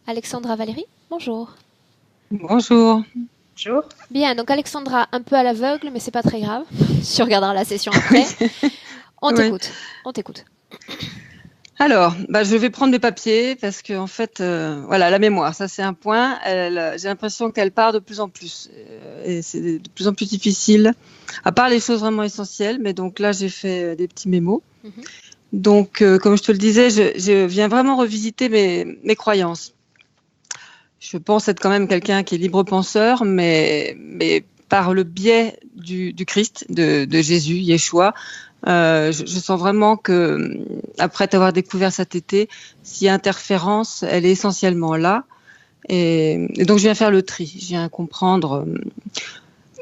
Alexandra Valérie, bonjour. Bonjour. Bonjour. Bien, donc Alexandra, un peu à l'aveugle, mais c'est pas très grave. Tu regarderas la session après. On Oui. t'écoute, on t'écoute. Alors, je vais prendre mes papiers parce que en fait, voilà, la mémoire, ça c'est un point. J'ai l'impression qu'elle part de plus en plus et c'est de plus en plus difficile. À part les choses vraiment essentielles, mais donc là j'ai fait des petits mémos. Mhm. Donc, comme je te le disais, je viens vraiment revisiter mes croyances. Je pense être quand même quelqu'un qui est libre penseur, mais par le biais du Christ, de Jésus, Yeshua. Je sens vraiment que, après t'avoir découvert cet été, si interférence, elle est essentiellement là. Et donc, je viens faire le tri. Je viens comprendre,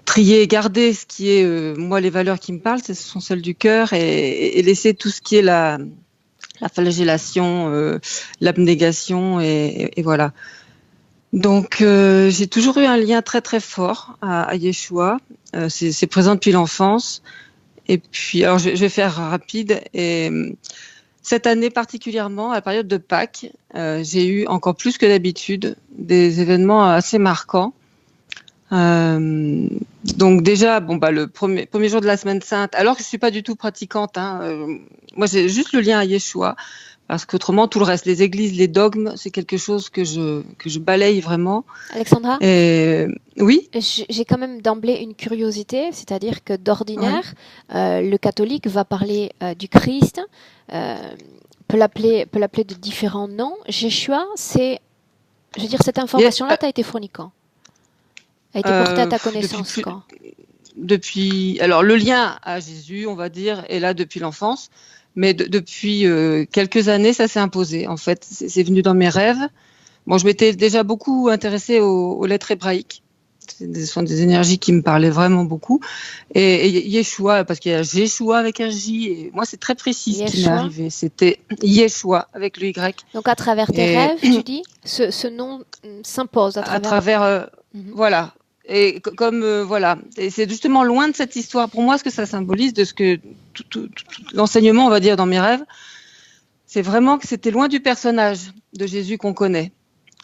trier, garder ce qui est, moi, les valeurs qui me parlent, ce sont celles du cœur, et laisser tout ce qui est la flagellation, l'abnégation, et voilà. Donc, j'ai toujours eu un lien très très fort à Yeshua. C'est présent depuis l'enfance. Et puis, alors je vais faire rapide. Et cette année particulièrement, à la période de Pâques, j'ai eu encore plus que d'habitude des événements assez marquants. Donc déjà, le premier jour de la Semaine Sainte, alors que je suis pas du tout pratiquante, hein, moi j'ai juste le lien à Yeshua, parce qu'autrement tout le reste, les églises, les dogmes, c'est quelque chose que je balaye vraiment. Alexandra, Et oui, j'ai quand même d'emblée une curiosité, c'est-à-dire que oui. d'ordinaire, le catholique va parler du Christ, euh, peut l'appeler de différents noms. Yeshua, je veux dire, cette Et, information-là t'a été fournie quand? A été portée à ta depuis connaissance plus, quand? alors le lien à Jésus, on va dire, est là depuis l'enfance, mais depuis quelques années, ça s'est imposé. En fait, c'est venu dans mes rêves. Bon, je m'étais déjà beaucoup intéressée aux lettres hébraïques. Ce sont des énergies qui me parlaient vraiment beaucoup. Et Yeshua, parce qu'il y a Jéshua avec un J, et moi, c'est très précis ce qui m'est Yeshua. arrivé. C'était Yeshua avec le Y. Donc à travers tes Et rêves, tu dis, ce nom s'impose à à travers. travers, Mhm. voilà. Et comme, voilà, et c'est justement loin de cette histoire. Pour moi, ce que ça symbolise, de ce que tout l'enseignement, on va dire, dans mes rêves, c'est vraiment que c'était loin du personnage de Jésus qu'on connaît.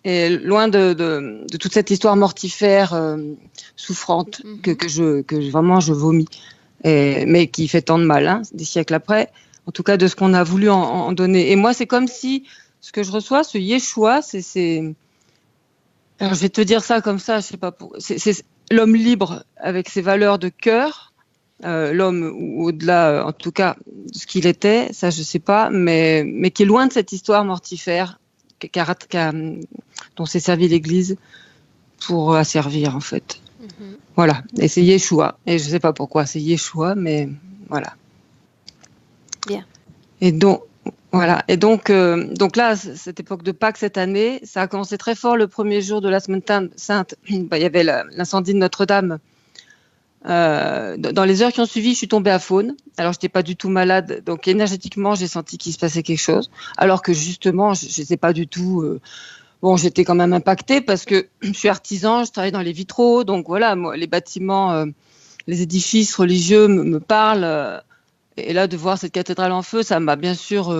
Et loin de toute cette histoire mortifère, souffrante, Mhm. vraiment je vomis, mais qui fait tant de mal, hein, des siècles après, en tout cas de ce qu'on a voulu en donner. Et moi, c'est comme si ce que je reçois, ce Yeshua, alors je vais te dire ça comme ça, je sais pas c'est l'homme libre avec ses valeurs de cœur, l'homme ou au-delà, en tout cas, de ce qu'il était, ça je sais pas, mais qui est loin de cette histoire mortifère dont s'est servi l'Église pour asservir, en fait. Mhm. Voilà. Et c'est Yeshua. Et je sais pas pourquoi c'est Yeshua, mais voilà. Bien. Et donc, voilà. Et donc là, cette époque de Pâques cette année, ça a commencé très fort le premier jour de la Semaine Sainte. Il y avait l'incendie de Notre-Dame. Dans les heures qui ont suivi, je suis tombée à faune. Alors, j'étais pas du tout malade, donc énergétiquement, j'ai senti qu'il se passait quelque chose. Alors que justement, je sais pas du tout. Bon, j'étais quand même impactée parce que je suis artisan, je travaille dans les vitraux, donc voilà, moi, les bâtiments, les édifices religieux me parlent. Et là, de voir cette cathédrale en feu, ça m'a bien sûr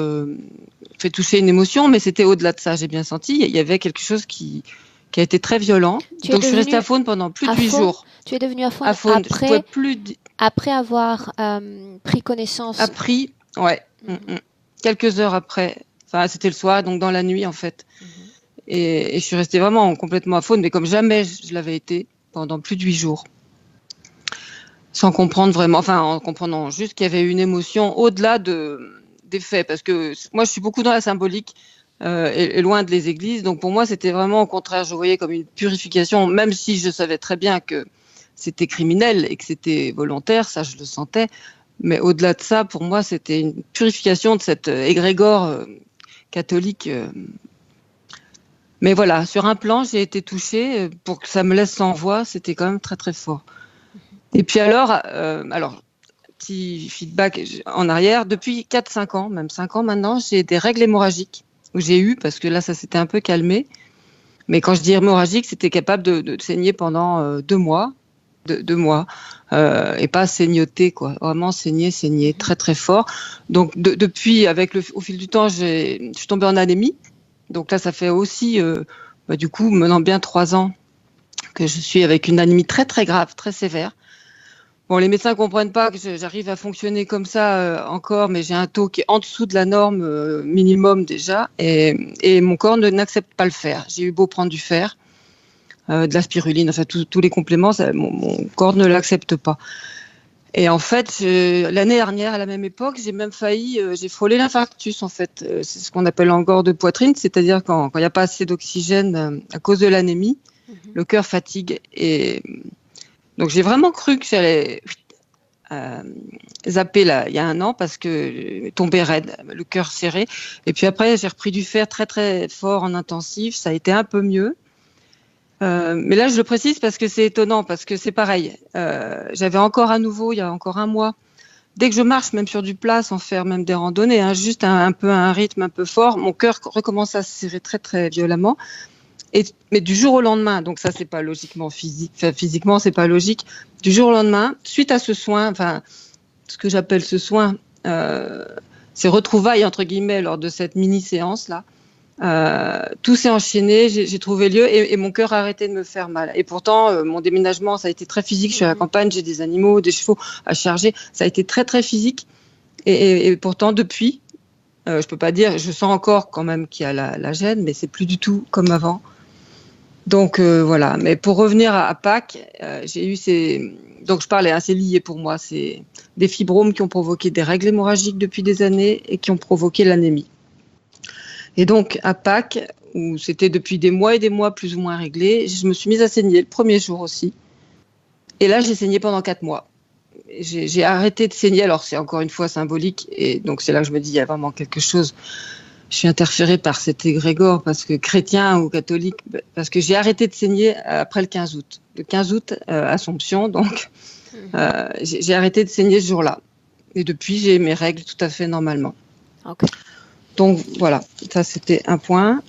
fait toucher une émotion, mais c'était au-delà de ça. J'ai bien senti, il y avait quelque chose qui a été très violent. Tu es Donc, je suis restée devenu à Faune pendant plus de à huit faune. jours. Tu es devenu à À faune Faune, je pouvais plus après avoir pris connaissance. appris, ouais, Mhm. quelques heures après. Enfin, c'était le soir, donc dans la nuit en fait. Mhm. Et je suis restée vraiment complètement à faune, mais comme jamais je l'avais été pendant plus de 8 jours, sans comprendre vraiment, enfin en comprenant juste qu'il y avait une émotion au-delà des faits, parce que moi je suis beaucoup dans la symbolique et loin de les églises, donc pour moi c'était vraiment au contraire, je voyais comme une purification, même si je savais très bien que c'était criminel et que c'était volontaire, ça je le sentais, mais au-delà de ça, pour moi c'était une purification de cette égrégore catholique. Mais voilà, sur un plan, j'ai été touchée. Pour que ça me laisse sans voix, c'était quand même très très fort. Et puis alors petit feedback en arrière, depuis 4-5 ans, même 5 ans maintenant, j'ai des règles hémorragiques où j'ai eu, parce que là ça s'était un peu calmé. Mais quand je dis hémorragique, c'était capable de saigner pendant 2 mois, 2 mois, et pas saignoter, quoi. Vraiment saigner Mhm. très très fort. Donc depuis, au fil du temps, je suis tombée en anémie. Donc là, ça fait aussi du coup, maintenant bien 3 ans que je suis avec une anémie très très grave, très sévère. Bon, les médecins comprennent pas que j'arrive à fonctionner comme ça encore, mais j'ai un taux qui est en dessous de la norme minimum déjà, et mon corps n'accepte pas le fer. J'ai eu beau prendre du fer, de la spiruline, enfin tous les compléments, mon corps ne l'accepte pas. Et en fait, l'année dernière, à la même époque, j'ai même failli, j'ai frôlé l'infarctus en fait. C'est ce qu'on appelle l'engorge de poitrine, c'est-à-dire quand il n'y a pas assez d'oxygène à cause de l'anémie, le cœur fatigue. Et donc j'ai vraiment cru que j'allais zapper là, il y a 1 an parce que tombé raide, le cœur serré. Et puis après, j'ai repris du fer très très fort en intensif, ça a été un peu mieux. Mais là, je le précise parce que c'est étonnant, parce que c'est pareil. J'avais encore à nouveau, il y a encore 1 mois, dès que je marche, même sur du plat, sans faire même des randonnées, juste un peu un rythme un peu fort, mon cœur recommence à se serrer très très violemment. Mais du jour au lendemain, donc ça c'est pas logiquement physique, enfin, physiquement c'est pas logique. Du jour au lendemain, suite à ce soin, enfin ce que j'appelle ce soin, ces retrouvailles entre guillemets lors de cette mini séance là. Tout s'est enchaîné, j'ai trouvé lieu et mon cœur a arrêté de me faire mal. Et pourtant, mon déménagement, ça a été très physique. Je suis à la campagne, j'ai des animaux, des chevaux à charger. Ça a été très, très physique. Et pourtant, depuis, je peux pas dire, je sens encore quand même qu'il y a la gêne, mais c'est plus du tout comme avant. Donc voilà. Mais pour revenir à Pâques, j'ai eu donc je parlais, c'est lié pour moi. C'est des fibromes qui ont provoqué des règles hémorragiques depuis des années et qui ont provoqué l'anémie. Et donc, à Pâques, où c'était depuis des mois et des mois plus ou moins réglé, je me suis mise à saigner le premier jour aussi. Et là, j'ai saigné pendant 4 mois. J'ai arrêté de saigner, alors c'est encore une fois symbolique, et donc c'est là que je me dis, il y a vraiment quelque chose. Je suis interférée par cet égrégore, parce que chrétien ou catholique, parce que j'ai arrêté de saigner après le 15 août. Le 15 août, Assomption, donc, j'ai arrêté de saigner ce jour-là. Et depuis, j'ai mes règles tout à fait normalement. Okay. Donc voilà, ça c'était un point.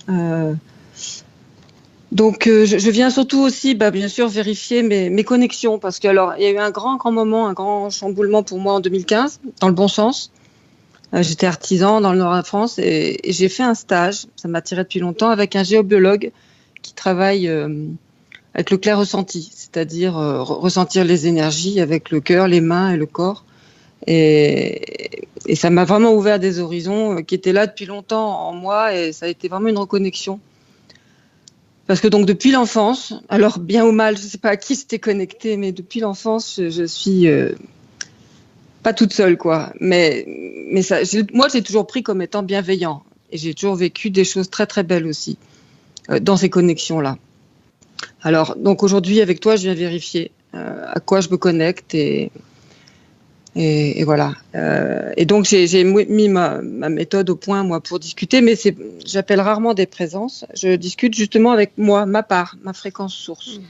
Donc je viens surtout aussi, bien sûr, vérifier mes connexions parce que alors il y a eu un grand moment, un grand chamboulement pour moi en 2015, dans le bon sens. J'étais artisan dans le nord de la France et j'ai fait un stage, ça m'attirait depuis longtemps, avec un géobiologue qui travaille avec le clair ressenti, c'est-à-dire ressentir les énergies avec le cœur, les mains et le corps. Et ça m'a vraiment ouvert des horizons qui étaient là depuis longtemps en moi et ça a été vraiment une reconnexion. Parce que donc depuis l'enfance, alors bien ou mal, je ne sais pas à qui j'étais connectée, mais depuis l'enfance, je suis pas toute seule, quoi. Mais ça, moi, j'ai toujours pris comme étant bienveillant et j'ai toujours vécu des choses très très belles aussi dans ces connexions-là. Alors donc aujourd'hui, avec toi, je viens vérifier à quoi je me connecte et voilà. Et donc j'ai mis ma méthode au point moi pour discuter, mais j'appelle rarement des présences. Je discute justement avec moi, ma part, ma fréquence source,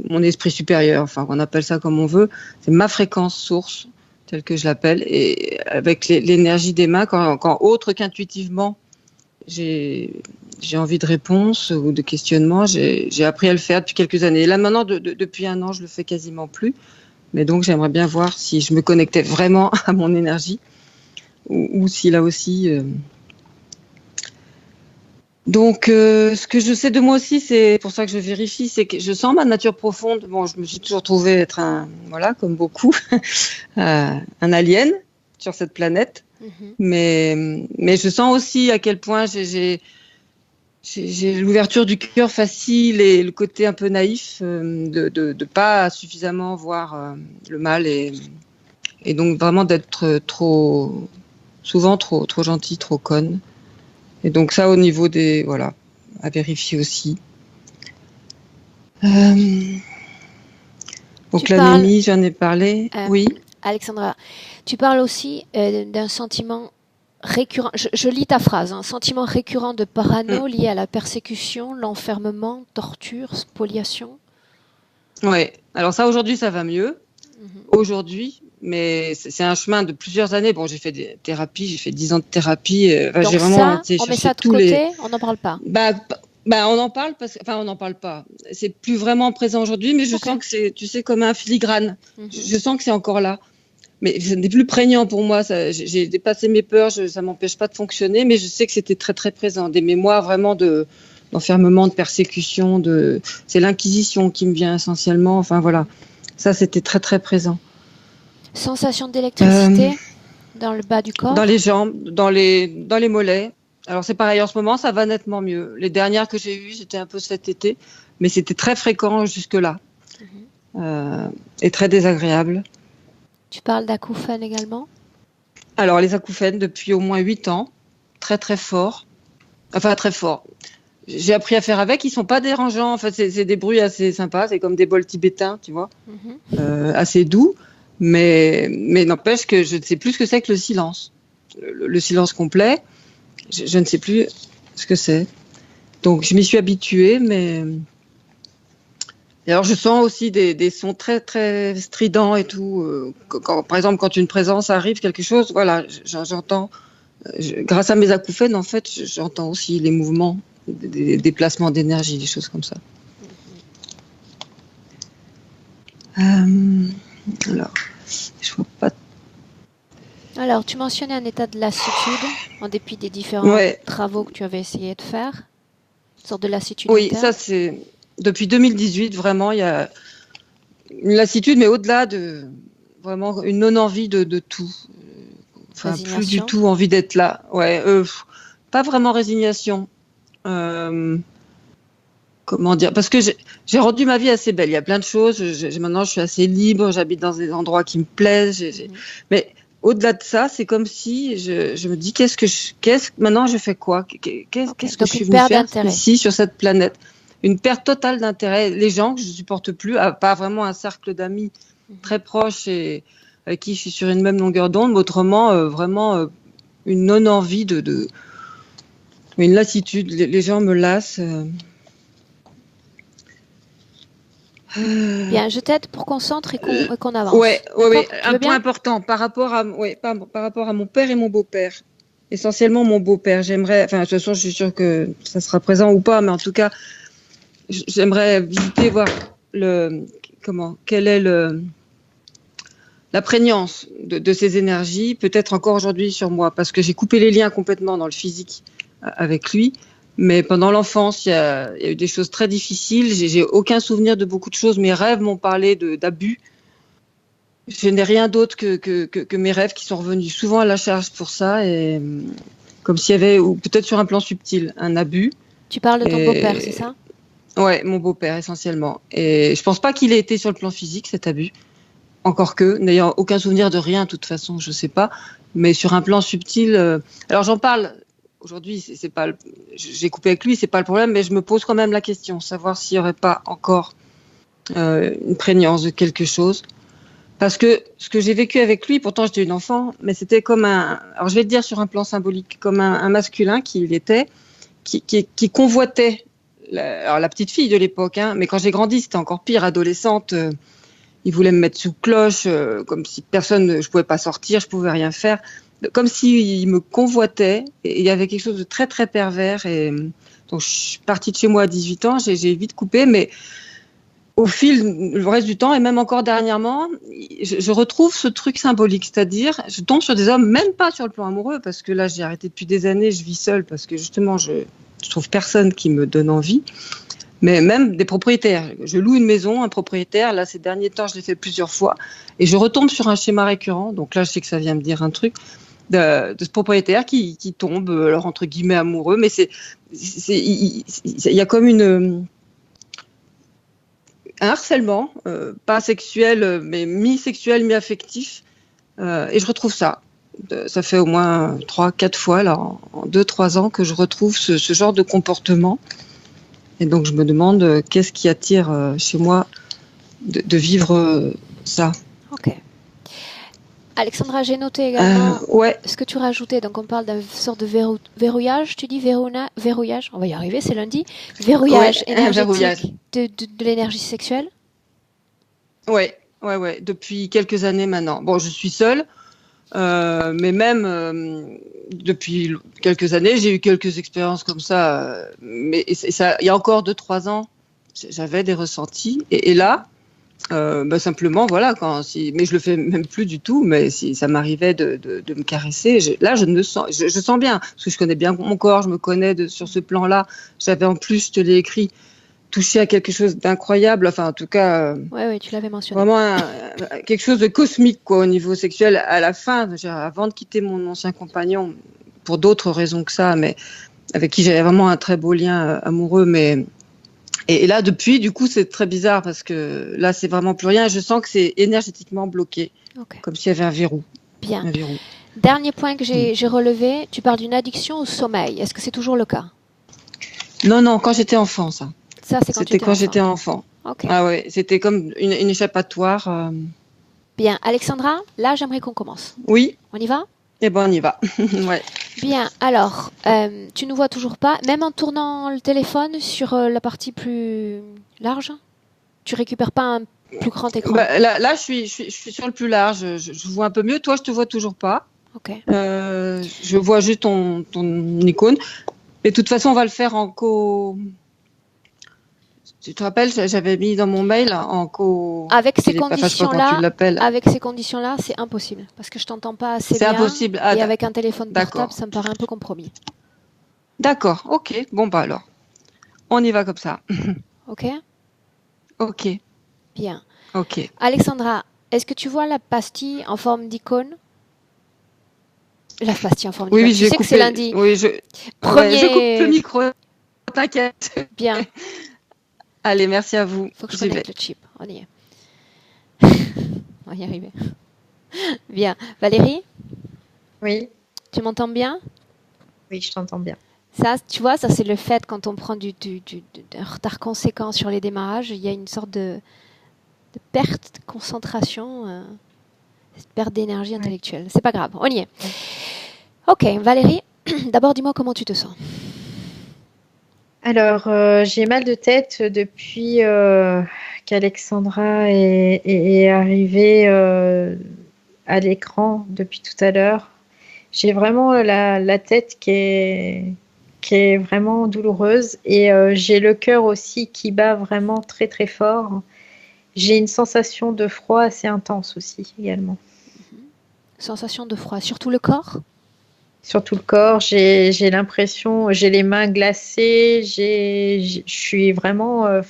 mon esprit supérieur. Enfin, on appelle ça comme on veut. C'est ma fréquence source telle que je l'appelle, et avec l'énergie des mains. Quand autre qu'intuitivement, j'ai envie de réponse ou de questionnement, j'ai appris à le faire depuis quelques années. Et là maintenant, depuis 1 an, je le fais quasiment plus. Mais donc, j'aimerais bien voir si je me connectais vraiment à mon énergie ou si là aussi... Donc, ce que je sais de moi aussi, c'est pour ça que je vérifie, c'est que je sens ma nature profonde. Bon, je me suis toujours trouvée être comme beaucoup, un alien sur cette planète. Mais je sens aussi à quel point j'ai l'ouverture du cœur facile et le côté un peu naïf de pas suffisamment voir le mal et donc vraiment d'être souvent trop gentille, trop conne. Et donc ça au niveau des voilà à vérifier aussi. Donc l'anémie, j'en ai parlé. Oui. Alexandra, tu parles aussi d'un sentiment récurrent, je lis ta phrase, un sentiment récurrent de parano lié à la persécution, l'enfermement, torture, spoliation. Ouais, alors ça aujourd'hui ça va mieux, aujourd'hui, mais c'est un chemin de plusieurs années. Bon, j'ai fait des thérapies, j'ai fait 10 ans de thérapie. Donc j'ai vraiment on met ça de côté, on n'en parle pas. On en parle on n'en parle pas. C'est plus vraiment présent aujourd'hui, mais je sens que c'est, tu sais, comme un filigrane. Je sens que c'est encore là. Mais ce n'est plus prégnant pour moi. J'ai dépassé mes peurs, ça m'empêche pas de fonctionner, mais je sais que c'était très très présent. Des mémoires vraiment de d'enfermement, de persécution, c'est l'inquisition qui me vient essentiellement. Enfin voilà, ça c'était très très présent. Sensation d'électricité dans le bas du corps? Dans les jambes, dans les mollets. Alors c'est pareil, en ce moment ça va nettement mieux. Les dernières que j'ai eues, c'était un peu cet été, mais c'était très fréquent jusque-là. Et très désagréable. Tu parles d'acouphènes également? Alors les acouphènes depuis au moins 8 ans, très très fort. Enfin très fort. J'ai appris à faire avec, ils sont pas dérangeants. En fait, c'est des bruits assez sympas, c'est comme des bols tibétains, tu vois, assez doux. Mais n'empêche que je ne sais plus ce que c'est que le silence. Le silence complet, je ne sais plus ce que c'est. Donc je m'y suis habituée, mais... Et alors je sens aussi des sons très très stridents et tout. Par exemple, quand une présence arrive, quelque chose, voilà, j'entends. Grâce à mes acouphènes, en fait, j'entends aussi les mouvements, des déplacements d'énergie, des choses comme ça. Alors, je vois pas. Alors, tu mentionnais un état de lassitude, en dépit des différents travaux que tu avais essayé de faire. Une sorte de lassitude interne. Ça c'est... Depuis 2018, vraiment, il y a une lassitude, mais au-delà de vraiment une non-envie de tout. Enfin, plus du tout envie d'être là. Ouais, pas vraiment résignation. Comment dire? Parce que j'ai rendu ma vie assez belle. Il y a plein de choses. Maintenant, je suis assez libre. J'habite dans des endroits qui me plaisent. Mais au-delà de ça, c'est comme si je me dis maintenant, je fais quoi? Qu'est-ce que je suis venue faire ici sur cette planète? Une perte totale d'intérêt. Les gens que je ne supporte plus, pas vraiment un cercle d'amis très proches et avec qui je suis sur une même longueur d'onde, mais autrement, vraiment une non-envie une lassitude. Les gens me lassent. Bien, je t'aide pour qu'on centre et qu'on avance. Oui. Un point important par rapport à mon père et mon beau-père. Essentiellement mon beau-père. J'aimerais, enfin, de toute façon, je suis sûre que ça sera présent ou pas, mais en tout cas, j'aimerais visiter, voir quelle est la prégnance de ces énergies, peut-être encore aujourd'hui sur moi, parce que j'ai coupé les liens complètement dans le physique avec lui. Mais pendant l'enfance, il y a eu des choses très difficiles. J'ai aucun souvenir de beaucoup de choses. Mes rêves m'ont parlé d'abus. Je n'ai rien d'autre que mes rêves qui sont revenus souvent à la charge pour ça, et comme s'il y avait, ou peut-être sur un plan subtil, un abus. Tu parles de ton beau-père, c'est ça? Ouais, mon beau-père essentiellement. Et je pense pas qu'il ait été sur le plan physique, cet abus. Encore que, n'ayant aucun souvenir de rien, de toute façon, je sais pas. Mais sur un plan subtil, alors j'en parle aujourd'hui. C'est pas, j'ai coupé avec lui, c'est pas le problème, mais je me pose quand même la question, savoir s'il y aurait pas encore une prégnance de quelque chose. Parce que ce que j'ai vécu avec lui, pourtant j'étais une enfant, mais c'était comme alors je vais te dire sur un plan symbolique, comme un masculin qu'il était, qui convoitait la petite fille de l'époque, hein, mais quand j'ai grandi, c'était encore pire, adolescente, il voulait me mettre sous cloche, comme si je pouvais pas sortir, je pouvais rien faire, comme s'il me convoitait, et il y avait quelque chose de très très pervers, et donc je suis partie de chez moi à 18 ans, j'ai vite coupé, mais au fil, le reste du temps, et même encore dernièrement, je retrouve ce truc symbolique, c'est-à-dire, je tombe sur des hommes, même pas sur le plan amoureux, parce que là, j'ai arrêté depuis des années, je vis seule, parce que justement, je trouve personne qui me donne envie, mais même des propriétaires. Je loue une maison, un propriétaire, là, ces derniers temps, je l'ai fait plusieurs fois, et je retombe sur un schéma récurrent, donc là, je sais que ça vient me dire un truc, de ce propriétaire qui tombe, alors entre guillemets, amoureux, mais il y a comme un harcèlement, pas sexuel, mais mi-sexuel, mi-affectif. Et je retrouve ça. Ça fait au moins 3-4 fois, là, en 2-3 ans, que je retrouve ce genre de comportement. Et donc, je me demande qu'est-ce qui attire chez moi de vivre ça. Ok. Alexandra, j'ai noté également ce que tu rajoutais. Donc, on parle d'une sorte de verrouillage. Tu dis verrouillage, on va y arriver, c'est lundi. Verrouillage énergétique de l'énergie sexuelle. Ouais. Depuis quelques années maintenant. Bon, je suis seule, mais même depuis quelques années, j'ai eu quelques expériences comme ça. Mais ça, il y a encore 2-3 ans, j'avais des ressentis. Et là, Simplement, voilà, mais je le fais même plus du tout, mais si ça m'arrivait de me caresser, je sens bien, parce que je connais bien mon corps, je me connais sur ce plan-là. J'avais en plus, je te l'ai écrit, touché à quelque chose d'incroyable, enfin en tout cas, oui, tu l'avais mentionné. Vraiment quelque chose de cosmique quoi, au niveau sexuel à la fin, avant de quitter mon ancien compagnon, pour d'autres raisons que ça, mais avec qui j'avais vraiment un très beau lien amoureux, mais et là, depuis, du coup, c'est très bizarre parce que là, c'est vraiment plus rien. Je sens que c'est énergétiquement bloqué, comme s'il y avait un verrou. Bien. Un verrou. Dernier point que j'ai relevé, tu parles d'une addiction au sommeil. Est-ce que c'est toujours le cas? Non, quand j'étais enfant, ça. C'était quand j'étais enfant. Okay. Ah ouais, c'était comme une échappatoire. Bien. Alexandra, là, j'aimerais qu'on commence. Oui. On y va? Eh ben, on y va. Ouais. Bien, alors, tu ne vois toujours pas, même en tournant le téléphone sur la partie plus large, tu récupères pas un plus grand écran? Là, je suis sur le plus large, je vois un peu mieux. Toi, je te vois toujours pas. Ok. Je vois juste ton icône. Mais de toute façon, on va le faire en co... Tu te rappelles, j'avais mis dans mon mail en co... Avec ces conditions-là, c'est impossible. Parce que je t'entends pas assez bien. C'est impossible. Et avec un téléphone portable, ça me paraît un peu compromis. D'accord, ok. Bon, alors, on y va comme ça. Ok. Ok. Bien. Ok. Alexandra, est-ce que tu vois la pastille en forme d'icône? La pastille en forme d'icône. Oui, tu sais que c'est lundi. Oui, je coupe le micro. T'inquiète. Bien. Allez, merci à vous. Faut que je connecte le chip. On y est. On va y arriver. Bien. Valérie? Oui. Tu m'entends bien? Oui, je t'entends bien. Ça, tu vois, ça c'est le fait quand on prend d'un retard conséquent sur les démarrages, il y a une sorte de perte de concentration, perte d'énergie intellectuelle. C'est pas grave, on y est. Ok, Valérie, d'abord dis-moi comment tu te sens. Alors, j'ai mal de tête depuis qu'Alexandra est arrivée à l'écran depuis tout à l'heure. J'ai vraiment la tête qui est vraiment douloureuse et j'ai le cœur aussi qui bat vraiment très très fort. J'ai une sensation de froid assez intense aussi également. Sensation de froid, sur tout le corps? Sur tout le corps, j'ai l'impression, j'ai les mains glacées, je suis vraiment,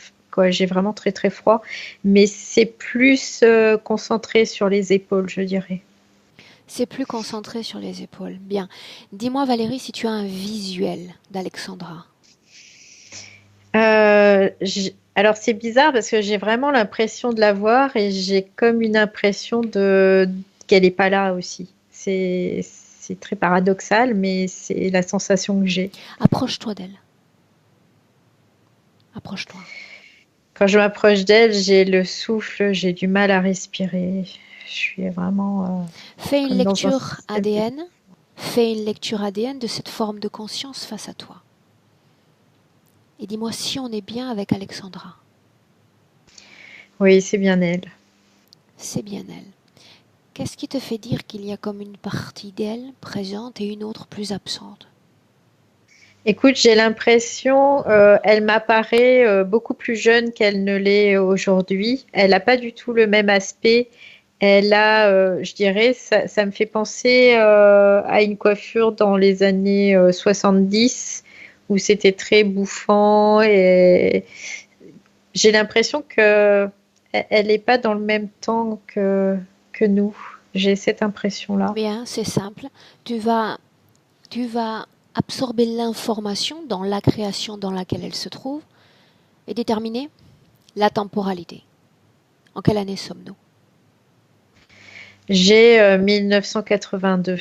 j'ai vraiment très très froid, mais c'est plus concentré sur les épaules, je dirais. C'est plus concentré sur les épaules. Bien. Dis-moi Valérie si tu as un visuel d'Alexandra. Alors c'est bizarre parce que j'ai vraiment l'impression de la voir et j'ai comme une impression qu'elle n'est pas là aussi. C'est très paradoxal, mais c'est la sensation que j'ai. Approche-toi d'elle. Approche-toi. Quand je m'approche d'elle, j'ai le souffle, j'ai du mal à respirer. Je suis vraiment... Fais une lecture ADN. Fais une lecture ADN de cette forme de conscience face à toi. Et dis-moi si on est bien avec Alexandra. Oui, c'est bien elle. C'est bien elle. Qu'est-ce qui te fait dire qu'il y a comme une partie d'elle présente et une autre plus absente? Écoute, j'ai l'impression, elle m'apparaît beaucoup plus jeune qu'elle ne l'est aujourd'hui. Elle n'a pas du tout le même aspect. Elle a, je dirais, ça me fait penser à une coiffure dans les années 70 où c'était très bouffant et j'ai l'impression que elle n'est pas dans le même temps que nous. J'ai cette impression-là. Bien, c'est simple. Tu vas absorber l'information dans la création dans laquelle elle se trouve et déterminer la temporalité. En quelle année sommes-nous? J'ai 1982.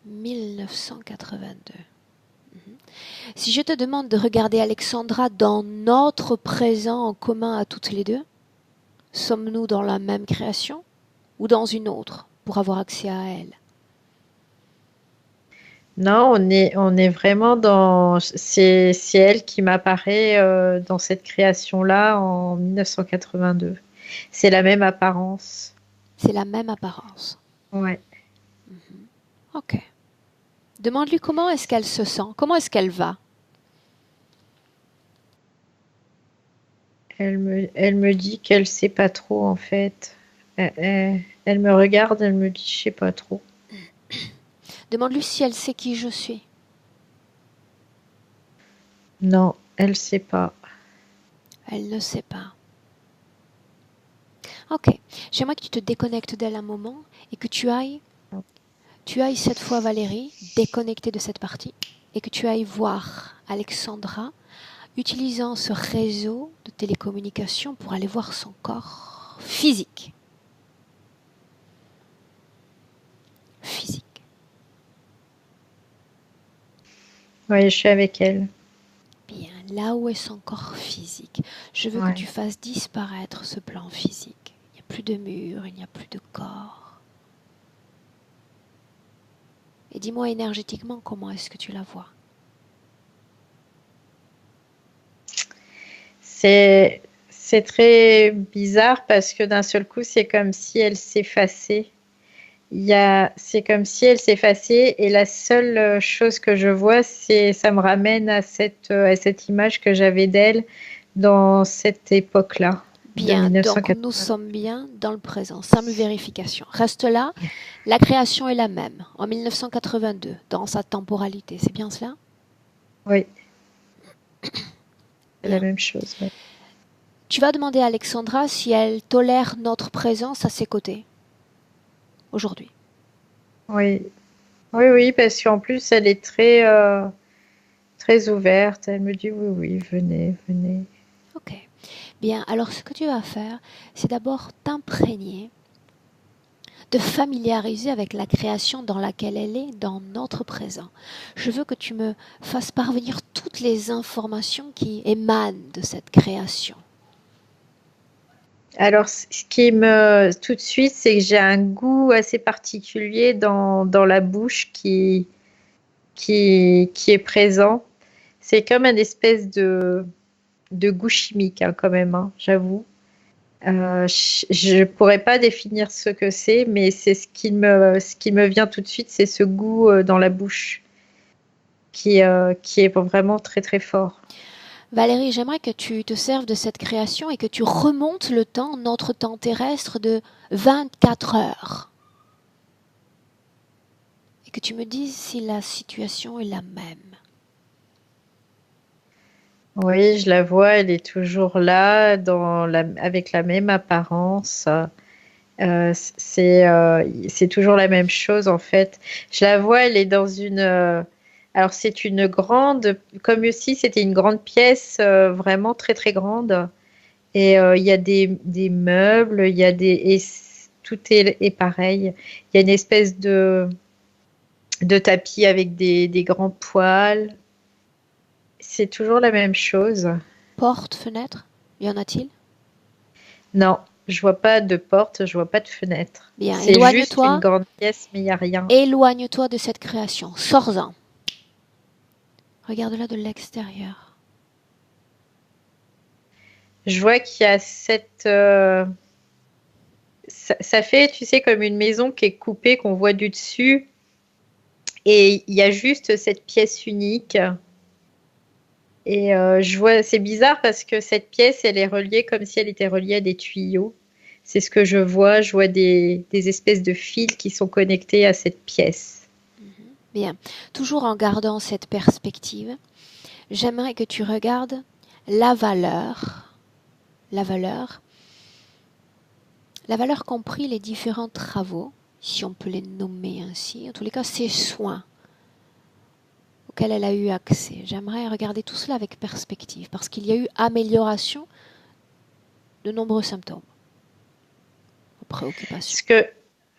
1982. Si je te demande de regarder Alexandra dans notre présent en commun à toutes les deux, sommes-nous dans la même création ou dans une autre pour avoir accès à elle? Non, on est vraiment dans... C'est elle qui m'apparaît dans cette création-là en 1982. C'est la même apparence. C'est la même apparence. Ouais. Ok. Demande-lui comment est-ce qu'elle se sent, comment est-ce qu'elle va. Elle me dit qu'elle sait pas trop en fait. Elle me regarde, elle me dit je sais pas trop. Demande-lui si elle sait qui je suis. Non, elle sait pas. Elle ne sait pas. Ok, j'aimerais que tu te déconnectes d'elle un moment et que tu ailles cette fois Valérie, déconnectée de cette partie et que tu ailles voir Alexandra utilisant ce réseau de télécommunication pour aller voir son corps physique. Oui, je suis avec elle. Bien, là où est son corps physique, je veux que tu fasses disparaître ce plan physique. Il n'y a plus de mur, il n'y a plus de corps. Et dis-moi énergétiquement comment est-ce que tu la vois. C'est très bizarre parce que d'un seul coup, c'est comme si elle s'effaçait. C'est comme si elle s'effaçait et la seule chose que je vois, ça me ramène à cette image que j'avais d'elle dans cette époque-là. Bien, donc nous sommes bien dans le présent. Simple vérification. Reste là, la création est la même, en 1982, dans sa temporalité. C'est bien cela? Oui. C'est la même chose, oui. Tu vas demander à Alexandra si elle tolère notre présence à ses côtés, aujourd'hui. Oui. Oui, parce qu'en plus, elle est très, très ouverte. Elle me dit oui, venez. Ok. Bien, alors ce que tu vas faire, c'est d'abord t'imprégner, te familiariser avec la création dans laquelle elle est, dans notre présent. Je veux que tu me fasses parvenir toutes les informations qui émanent de cette création. Alors, tout de suite, c'est que j'ai un goût assez particulier dans la bouche qui est présent. C'est comme un espèce de goût chimique, hein, quand même, hein, j'avoue. Je ne pourrais pas définir ce que c'est, mais c'est ce qui me vient tout de suite, c'est ce goût dans la bouche qui est vraiment très très fort. Valérie, j'aimerais que tu te serves de cette création et que tu remontes le temps, notre temps terrestre, de 24 heures. Et que tu me dises si la situation est la même. Oui, je la vois, elle est toujours là, avec la même apparence. C'est toujours la même chose en fait. Je la vois, elle est dans alors c'est une grande, comme si c'était une grande pièce, vraiment très très grande. Et il y a des meubles, tout est pareil. Il y a une espèce de tapis avec des grands poils. C'est toujours la même chose. Porte, fenêtre, y en a-t-il? Non, je vois pas de porte, je vois pas de fenêtre. Bien, C'est juste une grande pièce, mais il n'y a rien. Éloigne-toi de cette création, sors-en. Regarde-la de l'extérieur. Je vois qu'il y a ça fait, tu sais, comme une maison qui est coupée, qu'on voit du dessus. Et il y a juste cette pièce unique. Et je vois, c'est bizarre parce que cette pièce, elle est reliée comme si elle était reliée à des tuyaux. C'est ce que je vois. Je vois des espèces de fils qui sont connectés à cette pièce. Bien. Toujours en gardant cette perspective, j'aimerais que tu regardes la valeur compris les différents travaux, si on peut les nommer ainsi, en tous les cas, ces soins auxquels elle a eu accès. J'aimerais regarder tout cela avec perspective, parce qu'il y a eu amélioration de nombreux symptômes, préoccupations.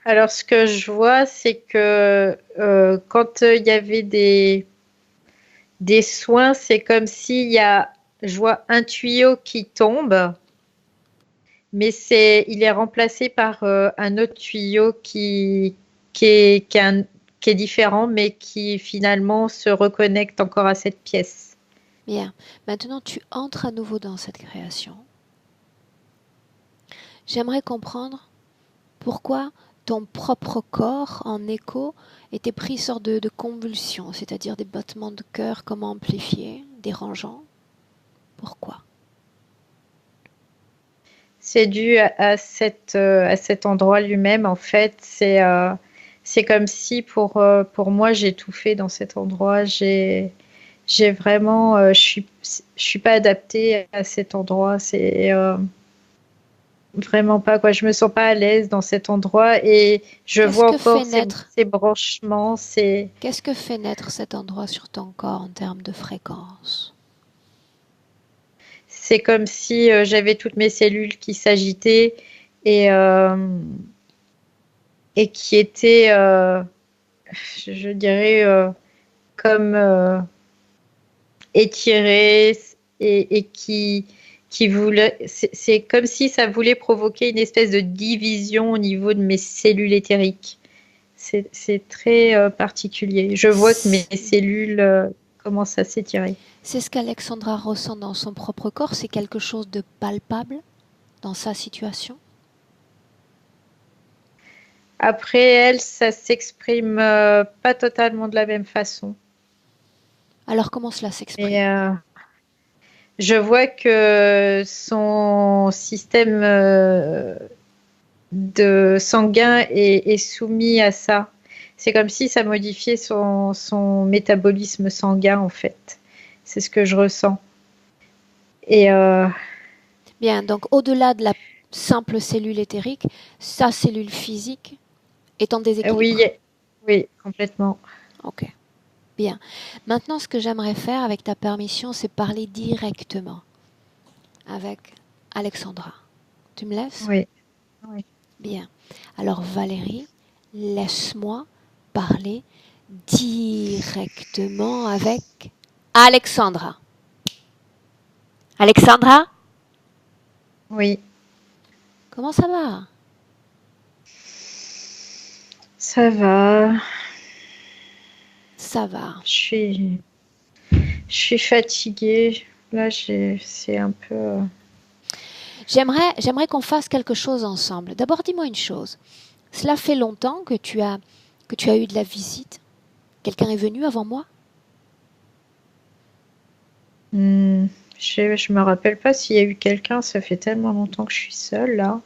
Alors, ce que je vois, c'est que quand il y avait des soins, c'est comme je vois un tuyau qui tombe, mais il est remplacé par un autre tuyau qui est différent, mais qui finalement se reconnecte encore à cette pièce. Bien. Maintenant, tu entres à nouveau dans cette création. J'aimerais comprendre pourquoi ton propre corps en écho était pris sorte de convulsions, c'est-à-dire des battements de cœur comme amplifiés, dérangeants. Pourquoi? C'est dû à cet endroit lui-même, en fait. C'est comme si pour moi, j'ai tout fait dans cet endroit. J'ai vraiment, je suis pas adaptée à cet endroit. C'est vraiment pas quoi. Je me sens pas à l'aise dans cet endroit et je Qu'est-ce vois que fait encore naître ces branchements. Qu'est-ce que fait naître cet endroit sur ton corps en termes de fréquence? C'est comme si j'avais toutes mes cellules qui s'agitaient et, et qui étaient, je dirais, comme étirées et qui voulait, c'est comme si ça voulait provoquer une espèce de division au niveau de mes cellules éthériques. C'est très particulier. Je vois que mes cellules commencent à s'étirer. C'est ce qu'Alexandra ressent dans son propre corps, c'est quelque chose de palpable dans sa situation? Après elle, ça s'exprime pas totalement de la même façon. Alors comment cela s'exprime? Et je vois que son système de sanguin est soumis à ça. C'est comme si ça modifiait son métabolisme sanguin, en fait. C'est ce que je ressens. Et Bien, donc au-delà de la simple cellule éthérique, sa cellule physique est en oui, déséquilibre. oui, complètement. Ok, bien. Maintenant, ce que j'aimerais faire, avec ta permission, c'est parler directement avec Alexandra. Tu me laisses? Oui, oui. Bien. Alors Valérie, laisse-moi parler directement avec Alexandra. Alexandra, Oui, comment ça va? ça va. Ça va. Je suis fatiguée. Là, c'est un peu. J'aimerais qu'on fasse quelque chose ensemble. D'abord, dis-moi une chose. Cela fait longtemps que tu as eu de la visite. Quelqu'un est venu avant moi? Je me rappelle pas s'il y a eu quelqu'un. Ça fait tellement longtemps que je suis seule là.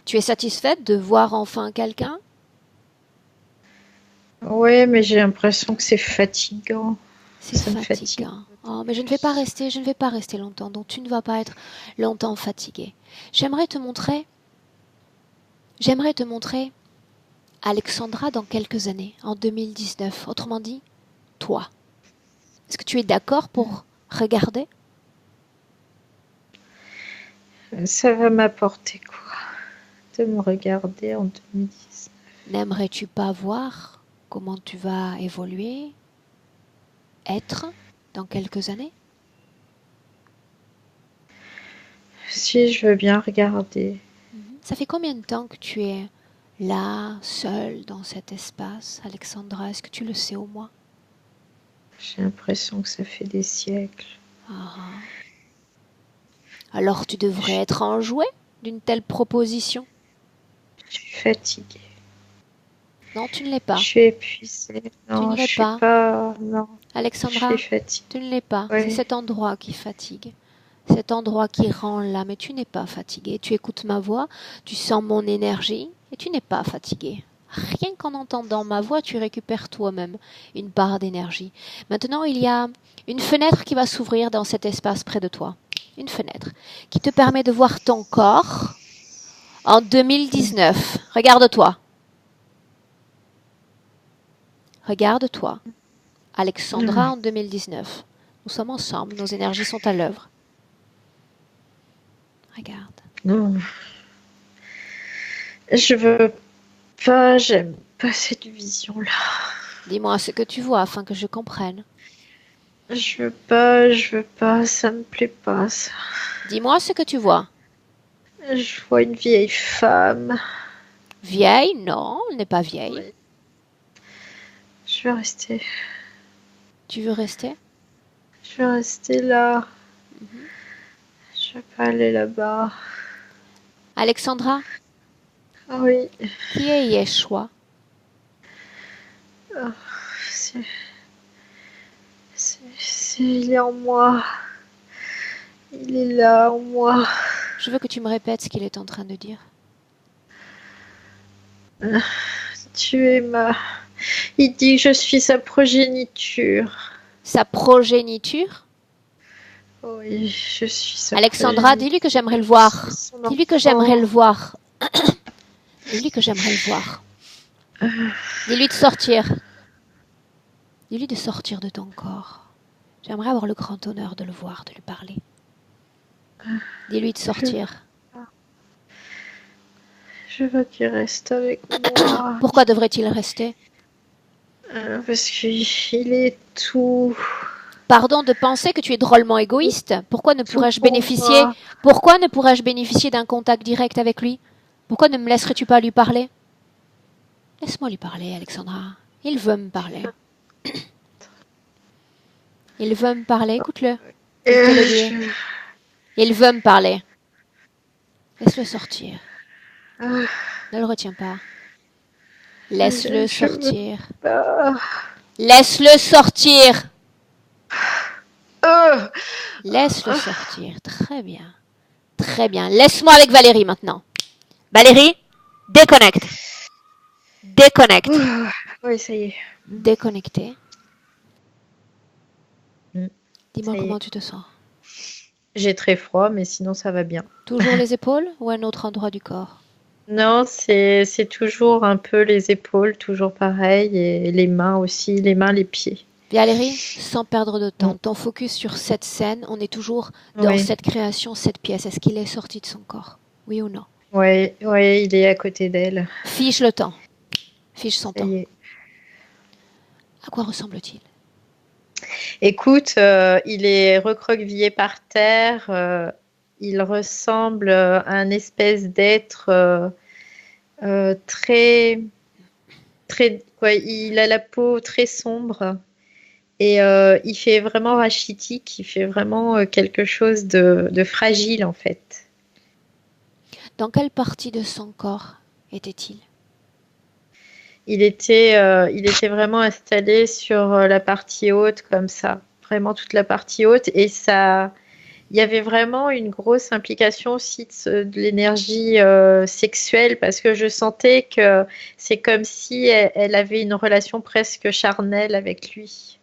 Tu es satisfaite de voir enfin quelqu'un? Ouais, mais j'ai l'impression que c'est fatigant. C'est Ça me fatigue. fatigant. Oh, mais je ne vais pas rester longtemps, donc tu ne vas pas être longtemps fatigué. J'aimerais te montrer Alexandra dans quelques années, en 2019. Autrement dit, toi. Est-ce que tu es d'accord pour regarder? Ça va m'apporter quoi de me regarder en 2010? N'aimerais-tu pas voir comment tu vas évoluer, être dans quelques années? Si, je veux bien regarder. Ça fait combien de temps que tu es là, seule, dans cet espace, Alexandra? Est-ce que tu le sais au moins? J'ai l'impression que ça fait des siècles. Ah. Alors tu devrais être enjoué d'une telle proposition. Je suis fatiguée. Non, tu ne l'es pas. Je suis épuisée. Tu ne Non, je l'es suis pas. pas. Non, Alexandra, je suis fatiguée. tu ne l'es pas. Oui. C'est cet endroit qui fatigue. Cet endroit qui rend là, mais tu n'es pas fatigué. Tu écoutes ma voix, tu sens mon énergie et tu n'es pas fatigué. Rien qu'en entendant ma voix, tu récupères toi-même une part d'énergie. Maintenant, il y a une fenêtre qui va s'ouvrir dans cet espace près de toi. Une fenêtre qui te permet de voir ton corps en 2019. Regarde-toi. Regarde-toi. Alexandra en 2019. Nous sommes ensemble, nos énergies sont à l'œuvre. Regarde. Non. Je veux pas, j'aime pas cette vision-là. Dis-moi ce que tu vois afin que je comprenne. Je veux pas, ça me plaît pas, ça. Dis-moi ce que tu vois. Je vois une vieille femme. Vieille? Non, elle n'est pas vieille. Oui. Je veux rester. Tu veux rester? Je veux rester là. Je veux pas aller là-bas. Alexandra, Ah oui. qui est Yeshua? Oh, il est en moi. Il est là en moi. Je veux que tu me répètes ce qu'il est en train de dire. Il dit que je suis sa progéniture. Sa progéniture? Oui, je suis sa Alexandra, dis-lui que j'aimerais le voir. Dis-lui que j'aimerais le voir. Dis-lui que j'aimerais le voir. Dis-lui de sortir. Dis-lui de sortir de ton corps. J'aimerais avoir le grand honneur de le voir, de lui parler. Dis-lui de sortir. Je veux qu'il reste avec moi. Pourquoi devrait-il rester? Parce qu'il est tout... Pardon de penser que tu es drôlement égoïste. Pourquoi ne pourrais-je bénéficier d'un contact direct avec lui? Pourquoi ne me laisserais-tu pas lui parler? Laisse-moi lui parler, Alexandra. Il veut me parler. Il veut me parler, écoute-le. Il veut me parler. Laisse-le sortir. Ne le retiens pas. Laisse-le sortir. Laisse-le sortir. Laisse-le sortir. Très bien. Très bien. Laisse-moi avec Valérie maintenant. Valérie, déconnecte. Déconnecte. Oui, ça y est. Déconnecté. Dis-moi comment tu te sens. J'ai très froid, mais sinon ça va bien. Toujours les épaules ou un autre endroit du corps? Non, c'est toujours un peu les épaules, toujours pareil, et les mains aussi, les mains, les pieds. Valérie, sans perdre de temps, ton focus sur cette scène, on est toujours dans cette création, cette pièce. Est-ce qu'il est sorti de son corps? Oui ou non? Oui, il est à côté d'elle. Fiche le temps. Fiche son temps. est. À quoi ressemble-t-il? Écoute, il est recroquevillé par terre. Il ressemble à un espèce d'être très, très. Il a la peau très sombre et il fait vraiment rachitique. Il fait vraiment quelque chose de fragile en fait. Dans quelle partie de son corps était-il? Il était vraiment installé sur la partie haute comme ça, vraiment toute la partie haute, et ça, il y avait vraiment une grosse implication aussi de l'énergie sexuelle, parce que je sentais que c'est comme si elle avait une relation presque charnelle avec lui.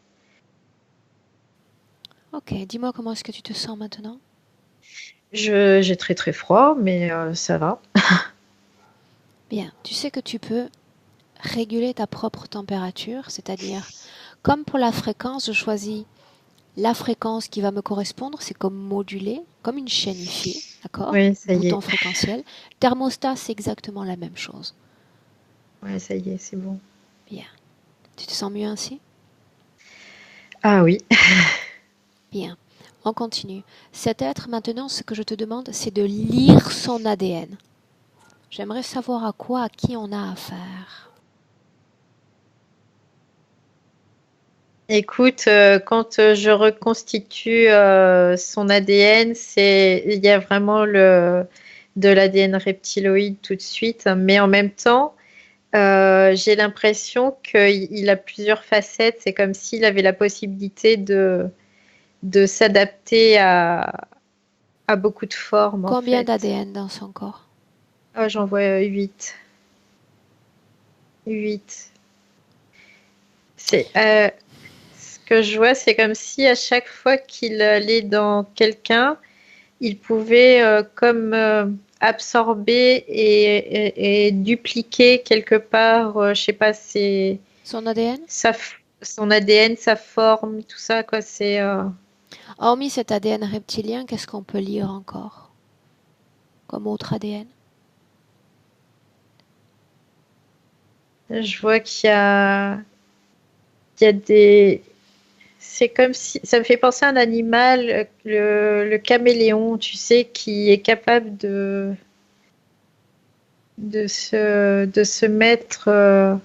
Ok, dis-moi comment est-ce que tu te sens maintenant? J'ai très très froid, mais ça va. Bien, tu sais que tu peux réguler ta propre température, c'est-à-dire, comme pour la fréquence, je choisis la fréquence qui va me correspondre, c'est comme moduler, comme une chaîne IFI, d'accord? Oui, ça y est. Bouton fréquentiel. Thermostat, c'est exactement la même chose. Oui, ça y est, c'est bon. Bien. Tu te sens mieux ainsi? Ah oui. Bien. On continue. Cet être, maintenant, ce que je te demande, c'est de lire son ADN. J'aimerais savoir à qui on a affaire. Écoute, quand je reconstitue son ADN, il y a vraiment de l'ADN reptiloïde tout de suite, mais en même temps, j'ai l'impression qu'il a plusieurs facettes. C'est comme s'il avait la possibilité de s'adapter à beaucoup de formes. Combien d'ADN dans son corps? J'en vois 8. 8. Ce que je vois, c'est comme si à chaque fois qu'il allait dans quelqu'un, il pouvait comme absorber et dupliquer quelque part, je sais pas, son ADN, son ADN, sa forme, tout ça, quoi. C'est. Hormis cet ADN reptilien, qu'est-ce qu'on peut lire encore comme autre ADN? Je vois qu'il y a des. C'est comme si ça me fait penser à un animal, le caméléon, tu sais, qui est capable de se mettre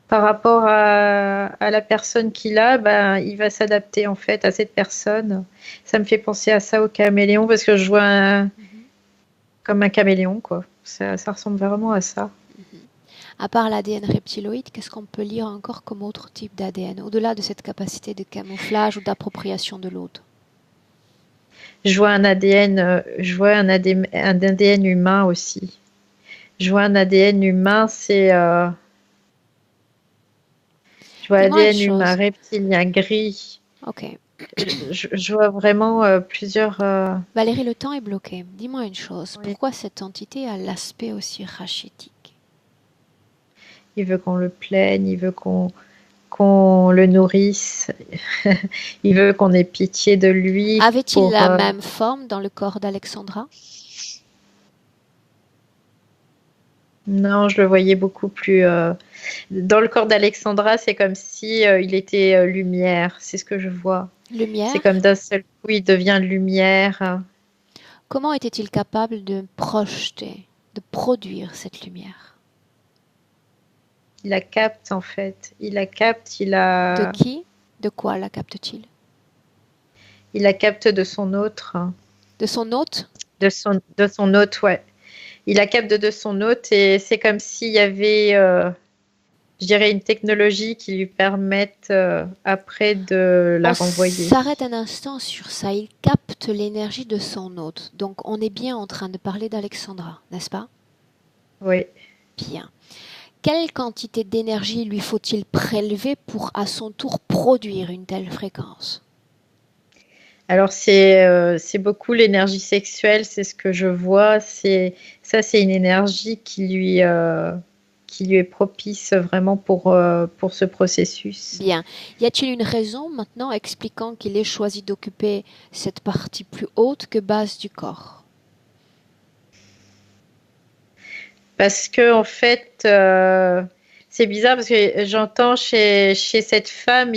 par rapport à la personne qu'il a, ben, il va s'adapter en fait à cette personne. Ça me fait penser à ça, au caméléon, parce que je vois comme un caméléon, quoi. Ça ressemble vraiment à ça. À part l'ADN reptiloïde, qu'est-ce qu'on peut lire encore comme autre type d'ADN, au-delà de cette capacité de camouflage ou d'appropriation de l'autre? Je vois un ADN, je vois un ADN humain aussi. Je vois un ADN humain, je vois ADN humain reptilien gris. Ok. Je vois vraiment plusieurs. Valérie, le temps est bloqué. Dis-moi une chose. Oui. Pourquoi cette entité a l'aspect aussi rachétique? Il veut qu'on le plaigne, il veut qu'on le nourrisse, il veut qu'on ait pitié de lui. Avait-il la même forme dans le corps d'Alexandra? Non, je le voyais beaucoup plus. Dans le corps d'Alexandra, c'est comme si il était lumière. C'est ce que je vois. Lumière? C'est comme d'un seul coup, il devient lumière. Comment était-il capable de projeter, de produire cette lumière? Il la capte en fait. Il la capte, il la. De qui? De quoi la capte-t-il? Il la capte de son autre. De son hôte? De son hôte, ouais. Il la capte de son hôte et c'est comme s'il y avait, je dirais, une technologie qui lui permette après de la renvoyer. On s'arrête un instant sur ça. Il capte l'énergie de son hôte. Donc on est bien en train de parler d'Alexandra, n'est-ce pas? Oui. Bien. Quelle quantité d'énergie lui faut-il prélever pour à son tour produire une telle fréquence? Alors c'est beaucoup l'énergie sexuelle, c'est ce que je vois. C'est une énergie qui lui est propice vraiment pour ce processus. Bien. Y a-t-il une raison maintenant expliquant qu'il ait choisi d'occuper cette partie plus haute que basse du corps? Parce que en fait, c'est bizarre parce que j'entends chez cette femme,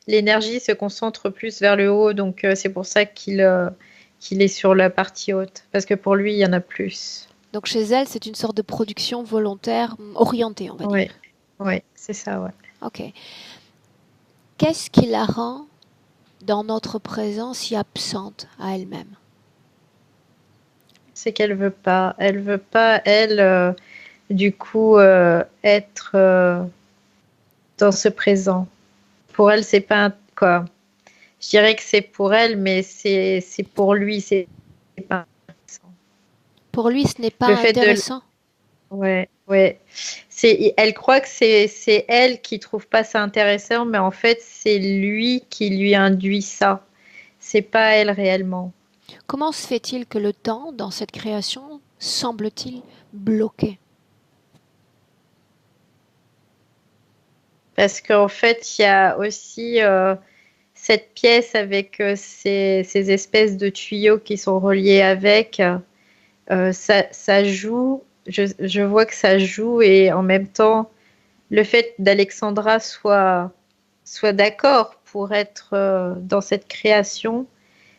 l'énergie se concentre plus vers le haut, donc c'est pour ça qu'il est sur la partie haute. Parce que pour lui, il y en a plus. Donc chez elle, c'est une sorte de production volontaire orientée, on va dire. Oui, c'est ça, ouais. Ok. Qu'est-ce qui la rend, dans notre présent, si absente à elle-même? C'est qu'elle veut pas. Elle veut pas, elle, du coup, être dans ce présent. Pour elle, c'est pas quoi. Je dirais que c'est pour elle, mais c'est pour lui, c'est pas intéressant. Pour lui, ce n'est pas intéressant. Ouais. Elle croit que c'est elle qui trouve pas ça intéressant, mais en fait, c'est lui qui lui induit ça. C'est pas elle réellement. Comment se fait-il que le temps, dans cette création, semble-t-il bloqué? Parce qu'en fait, il y a aussi cette pièce avec ces espèces de tuyaux qui sont reliés avec. Ça joue. Je vois que ça joue et en même temps, le fait d'Alexandra soit d'accord pour être dans cette création,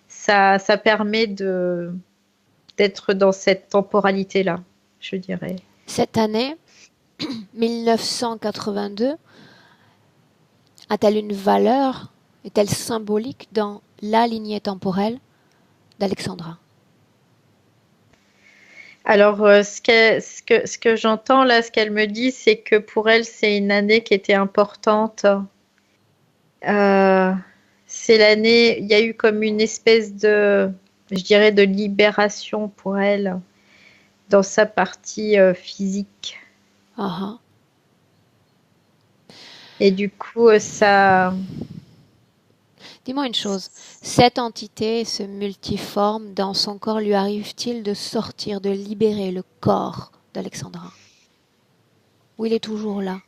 ça permet d'être dans cette temporalité-là, je dirais. Cette année, 1982, a-t-elle une valeur, est-elle symbolique dans la lignée temporelle d'Alexandra? Alors, ce que j'entends là, ce qu'elle me dit, c'est que pour elle, c'est une année qui était importante. C'est l'année, il y a eu comme une espèce de, je dirais, de libération pour elle dans sa partie physique. Uh-huh. Et du coup, ça... Dis-moi une chose, cette entité, ce multiforme, dans son corps, lui arrive-t-il de sortir, de libérer le corps d'Alexandra? Ou il est toujours là?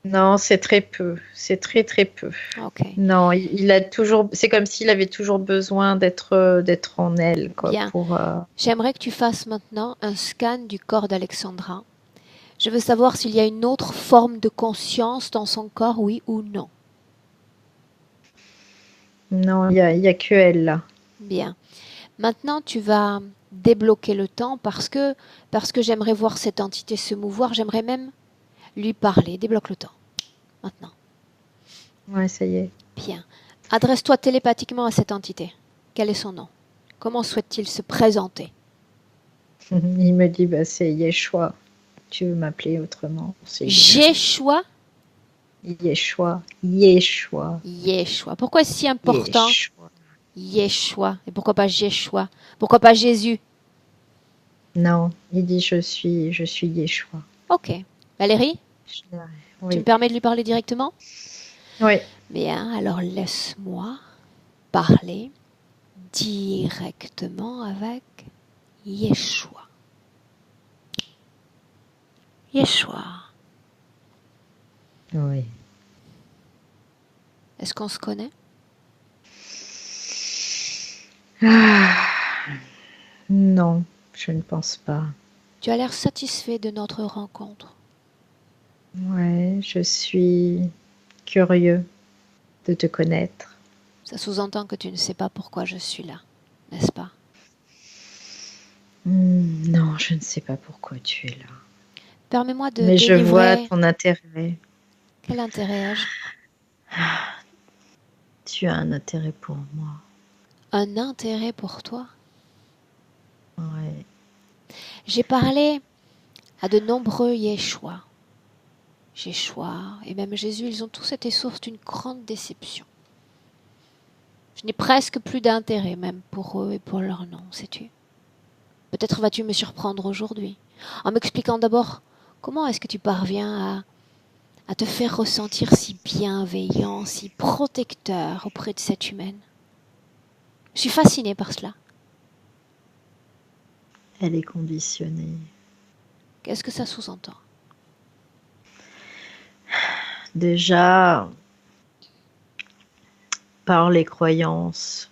Non, c'est très peu. C'est très très peu. Okay. Non, il a toujours. C'est comme s'il avait toujours besoin d'être en elle, quoi. Bien. J'aimerais que tu fasses maintenant un scan du corps d'Alexandra. Je veux savoir s'il y a une autre forme de conscience dans son corps, oui ou non. Non, il y a que elle là. Bien. Maintenant, tu vas débloquer le temps parce que j'aimerais voir cette entité se mouvoir. J'aimerais même lui parler. Débloque le temps. Maintenant. Ouais, ça y est. Bien. Adresse-toi télépathiquement à cette entité. Quel est son nom? Comment souhaite-t-il se présenter? Il me dit, c'est Yeshua. Tu veux m'appeler autrement? Yeshua? Yeshua. Yeshua. Yeshua. Pourquoi c'est si important? Yeshua. Et pourquoi pas Yeshua? Pourquoi pas Jésus? Non, il dit je suis Yeshua. Ok. Valérie, oui. Tu me permets de lui parler directement? Oui. Bien, alors laisse-moi parler directement avec Yeshua. Yeshua. Oui. Est-ce qu'on se connaît? Non, je ne pense pas. Tu as l'air satisfait de notre rencontre. Ouais, je suis curieux de te connaître. Ça sous-entend que tu ne sais pas pourquoi je suis là, n'est-ce pas? Non, je ne sais pas pourquoi tu es là. Permets-moi de Mais délivrer... je vois ton intérêt. Quel intérêt ai-je? Tu as un intérêt pour moi. Un intérêt pour toi? Ouais. J'ai parlé à de nombreux Yeshua. Yeshua et même Jésus, ils ont tous été source d'une grande déception. Je n'ai presque plus d'intérêt même pour eux et pour leur nom, sais-tu? Peut-être vas-tu me surprendre aujourd'hui, en m'expliquant d'abord comment est-ce que tu parviens à te faire ressentir si bienveillant, si protecteur auprès de cette humaine. Je suis fascinée par cela. Elle est conditionnée. Qu'est-ce que ça sous-entend? Déjà, par les croyances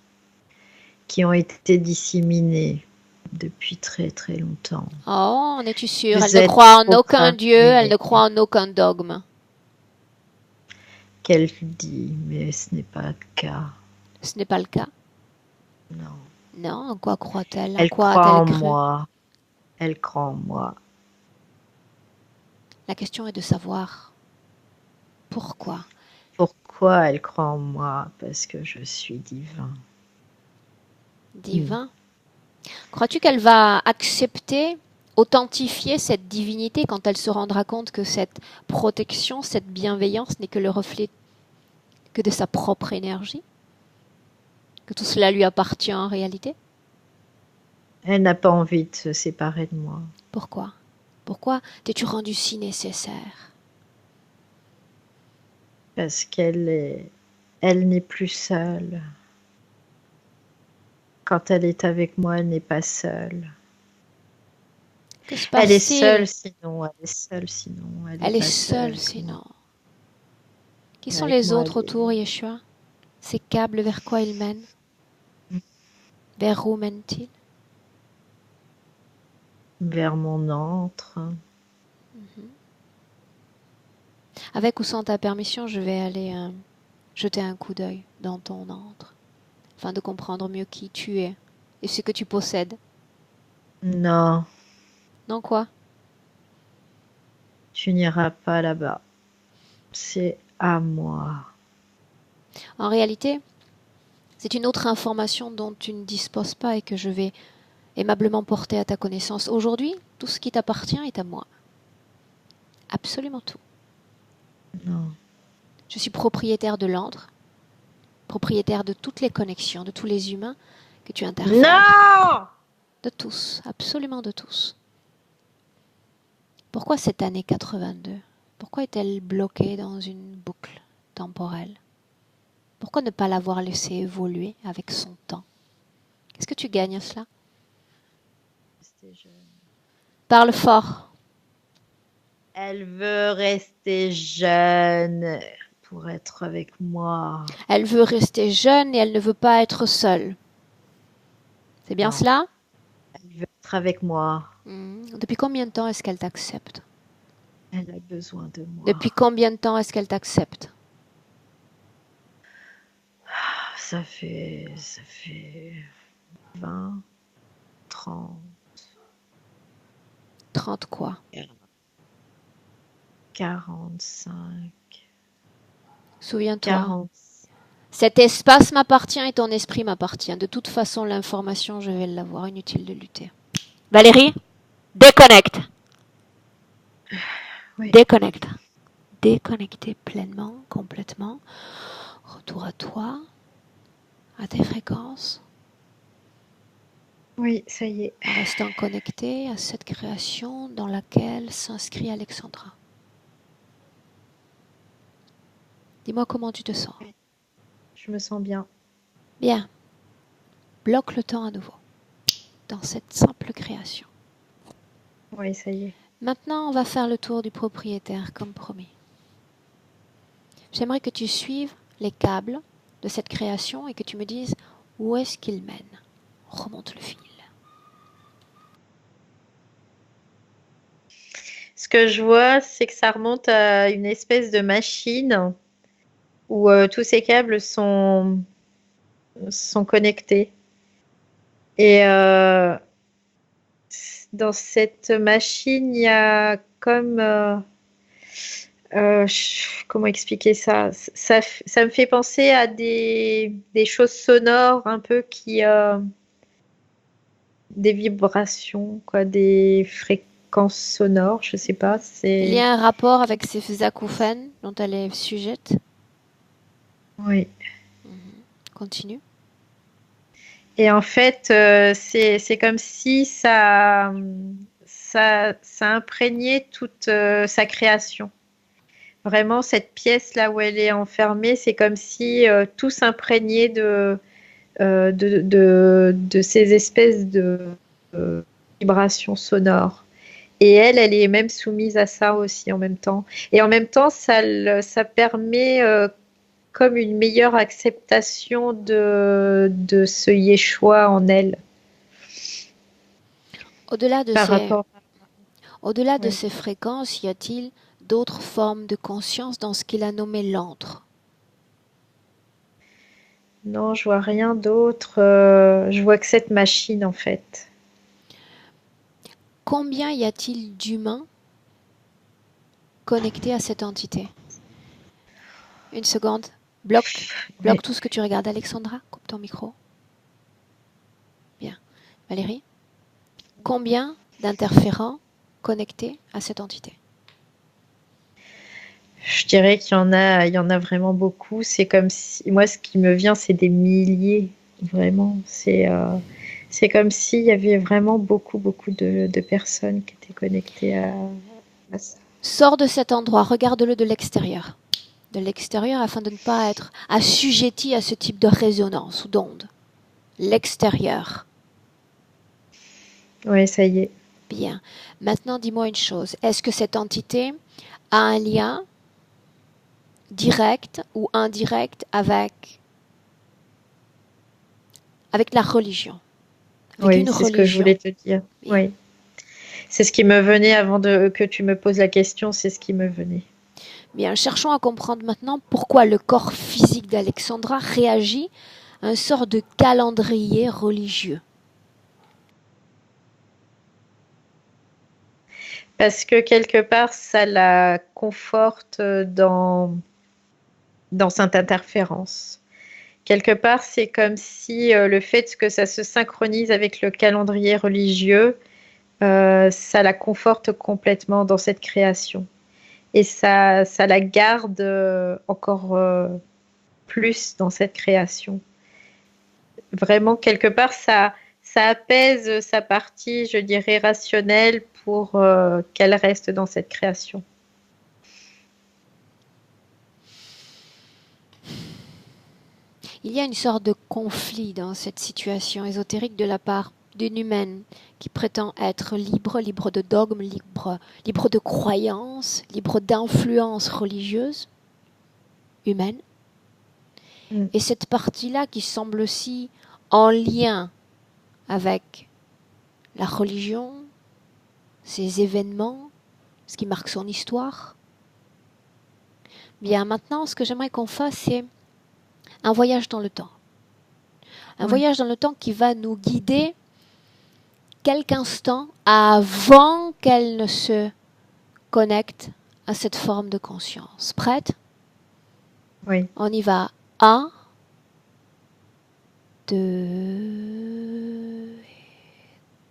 qui ont été disséminées depuis très très longtemps. Oh, en es-tu sûre? Elle ne croit en aucun Dieu, elle ne croit en aucun dogme. Qu'elle dit, mais ce n'est pas le cas. Ce n'est pas le cas? Non. Non, en quoi croit-elle? Elle croit en moi. Elle croit en moi. La question est de savoir pourquoi. Pourquoi elle croit en moi? Parce que je suis divin. Divin? Crois-tu qu'elle va accepter, authentifier cette divinité quand elle se rendra compte que cette protection, cette bienveillance n'est que le reflet que de sa propre énergie? Que tout cela lui appartient en réalité? Elle n'a pas envie de se séparer de moi. Pourquoi? Pourquoi t'es-tu rendu si nécessaire? Parce qu'elle n'est plus seule. Quand elle est avec moi, elle n'est pas seule. Que se passe-t-il? Elle est seule sinon. Elle est seule sinon. Elle est seule sinon. Qui sont les autres autour, Yeshua? Ces câbles, vers quoi ils mènent? Vers où mènent-ils? Vers mon antre. Avec ou sans ta permission, je vais aller jeter un coup d'œil dans ton antre, afin de comprendre mieux qui tu es et ce que tu possèdes. Non. Non quoi? Tu n'iras pas là-bas. C'est à moi. En réalité, c'est une autre information dont tu ne disposes pas et que je vais aimablement porter à ta connaissance. Aujourd'hui, tout ce qui t'appartient est à moi. Absolument tout. Non. Je suis propriétaire de l'antre, propriétaire de toutes les connexions, de tous les humains que tu interfères. Non! De tous, absolument de tous. Pourquoi cette année 82? Pourquoi est-elle bloquée dans une boucle temporelle? Pourquoi ne pas l'avoir laissée évoluer avec son temps? Qu'est-ce que tu gagnes à cela? Parle fort. Elle veut rester jeune pour être avec moi. Elle veut rester jeune et elle ne veut pas être seule. C'est bien cela? Elle veut être avec moi. Depuis combien de temps est-ce qu'elle t'accepte? Elle a besoin de moi. Depuis combien de temps est-ce qu'elle t'accepte? Ça fait 20, 30. 30 quoi? 45. Souviens-toi. 40. Cet espace m'appartient et ton esprit m'appartient. De toute façon, l'information, je vais l'avoir. Inutile de lutter. Valérie, déconnecte. Oui. Déconnecte. Déconnecter pleinement, complètement. Retour à toi. à tes fréquences. Oui, ça y est. En restant connecté à cette création dans laquelle s'inscrit Alexandra. Dis-moi comment tu te sens. Je me sens bien. Bien. Bloque le temps à nouveau dans cette simple création. Oui, ça y est. Maintenant, on va faire le tour du propriétaire comme promis. J'aimerais que tu suives les câbles de cette création et que tu me dises où est-ce qu'il mène. Remonte le fil. Ce que je vois, c'est que ça remonte à une espèce de machine où tous ces câbles sont connectés. Et dans cette machine, il y a comme... comment expliquer ça? Ça me fait penser à des choses sonores un peu des vibrations, quoi, des fréquences sonores, je sais pas. Il y a un rapport avec ces acouphènes dont elle est sujette? Oui. Continue. Et en fait, c'est comme si ça imprégnait toute sa création. Vraiment, cette pièce-là où elle est enfermée, c'est comme si tout s'imprégnait de ces espèces de vibrations sonores. Et elle est même soumise à ça aussi en même temps. Et en même temps, ça permet comme une meilleure acceptation de ce Yeshua en elle. Au-delà de Oui. ces fréquences, y a-t-il d'autres formes de conscience dans ce qu'il a nommé l'antre? Non, je vois rien d'autre. Je vois que cette machine, en fait. Combien y a-t-il d'humains connectés à cette entité? Une seconde. Bloque Oui. tout ce que tu regardes. Alexandra, coupe ton micro. Bien. Valérie, combien d'interférents connectés à cette entité? Je dirais qu'il y en a vraiment beaucoup. C'est comme si, moi, ce qui me vient, c'est des milliers, vraiment. C'est comme s'il y avait vraiment beaucoup de personnes qui étaient connectées à ça. Sors de cet endroit, regarde-le de l'extérieur. De l'extérieur afin de ne pas être assujetti à ce type de résonance ou d'onde. L'extérieur. Oui, ça y est. Bien. Maintenant, dis-moi une chose. Est-ce que cette entité a un lien direct ou indirect avec la religion? Oui, c'est ce que je voulais te dire. Oui. C'est ce qui me venait avant que tu me poses la question, c'est ce qui me venait. Bien, cherchons à comprendre maintenant pourquoi le corps physique d'Alexandra réagit à un sort de calendrier religieux. Parce que quelque part, ça la conforte dans cette interférence. Quelque part, c'est comme si le fait que ça se synchronise avec le calendrier religieux, ça la conforte complètement dans cette création. Et ça la garde encore plus dans cette création. Vraiment, quelque part, ça apaise sa partie, je dirais, rationnelle pour qu'elle reste dans cette création. Il y a une sorte de conflit dans cette situation ésotérique de la part d'une humaine qui prétend être libre, libre de dogmes, libre de croyances, libre d'influences religieuses humaines. Et cette partie-là qui semble aussi en lien avec la religion, ses événements, ce qui marque son histoire. Bien, maintenant, ce que j'aimerais qu'on fasse, c'est un voyage dans le temps. Un voyage dans le temps qui va nous guider quelques instants avant qu'elle ne se connecte à cette forme de conscience. Prête? Oui. On y va. 1, 2,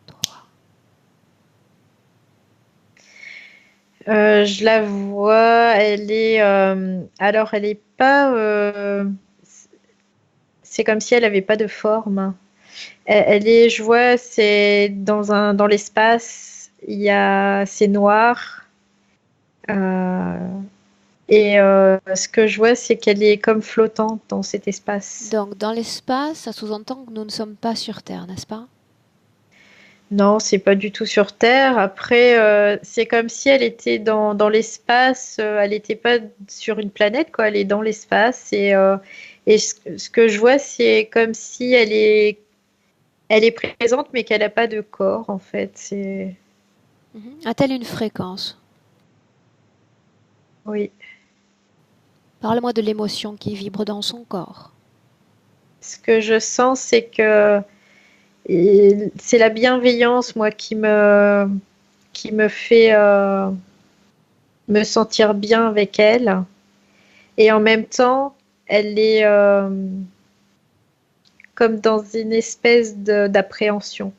3. Je la vois, elle est. Alors, elle n'est pas. c'est comme si elle n'avait pas de forme. Elle est, je vois, c'est dans l'espace, c'est noir. Et ce que je vois, c'est qu'elle est comme flottante dans cet espace. Donc, dans l'espace, ça sous-entend que nous ne sommes pas sur Terre, n'est-ce pas? Non, c'est pas du tout sur Terre. Après, c'est comme si elle était dans l'espace. Elle n'était pas sur une planète, quoi. Elle est dans l'espace. Et ce que je vois, c'est comme si elle est présente, mais qu'elle n'a pas de corps, en fait. A-t-elle une fréquence? Oui. Parle-moi de l'émotion qui vibre dans son corps. Ce que je sens, c'est que c'est la bienveillance, moi, qui me fait me sentir bien avec elle. Et en même temps, elle est comme dans une espèce d'appréhension.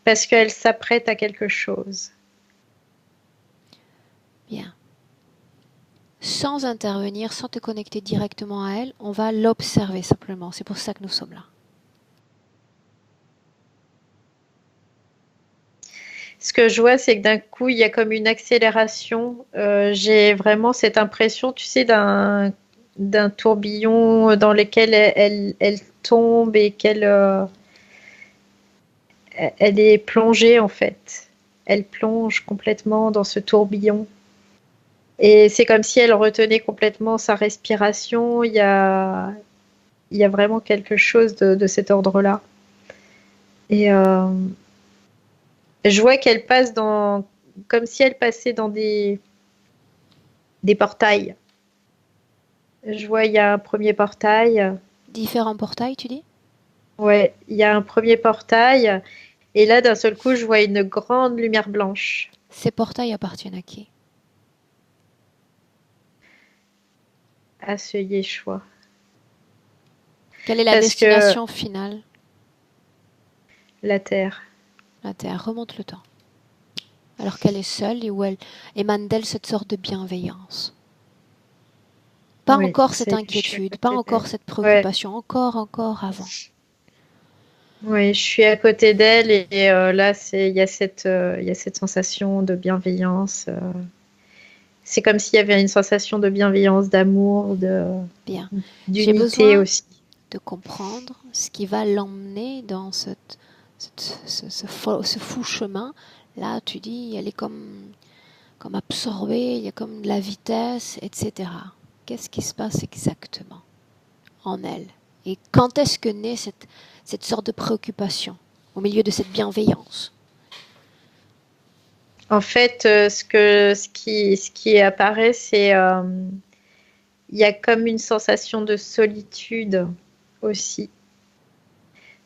Parce qu'elle s'apprête à quelque chose. Bien. Sans intervenir, sans te connecter directement à elle, on va l'observer simplement. C'est pour ça que nous sommes là. Ce que je vois, c'est que d'un coup, il y a comme une accélération. J'ai vraiment cette impression, tu sais, d'un tourbillon dans lequel elle tombe et elle est plongée, en fait. Elle plonge complètement dans ce tourbillon. Et c'est comme si elle retenait complètement sa respiration. Il y a vraiment quelque chose de cet ordre-là. Et je vois qu'elle passe comme si elle passait dans des portails. Je vois, il y a un premier portail. Différents portails, tu dis? Ouais, il y a un premier portail. Et là, d'un seul coup, je vois une grande lumière blanche. Ces portails appartiennent à qui? À ce Yeshua. Quelle est la destination finale? La Terre. La Terre. Remonte le temps. Alors qu'elle est seule et où elle émane d'elle cette sorte de bienveillance. Pas encore cette inquiétude, pas encore cette préoccupation, encore avant. Oui, je suis à côté d'elle et là, il y a cette sensation de bienveillance. C'est comme s'il y avait une sensation de bienveillance, d'amour, d'unité aussi. De comprendre ce qui va l'emmener dans ce fou chemin. Là, tu dis, elle est comme absorbée, il y a comme de la vitesse, etc. Qu'est-ce qui se passe exactement en elle? Et quand est-ce que naît cette sorte de préoccupation au milieu de cette bienveillance? En fait, ce qui apparaît, c'est il y a comme une sensation de solitude aussi.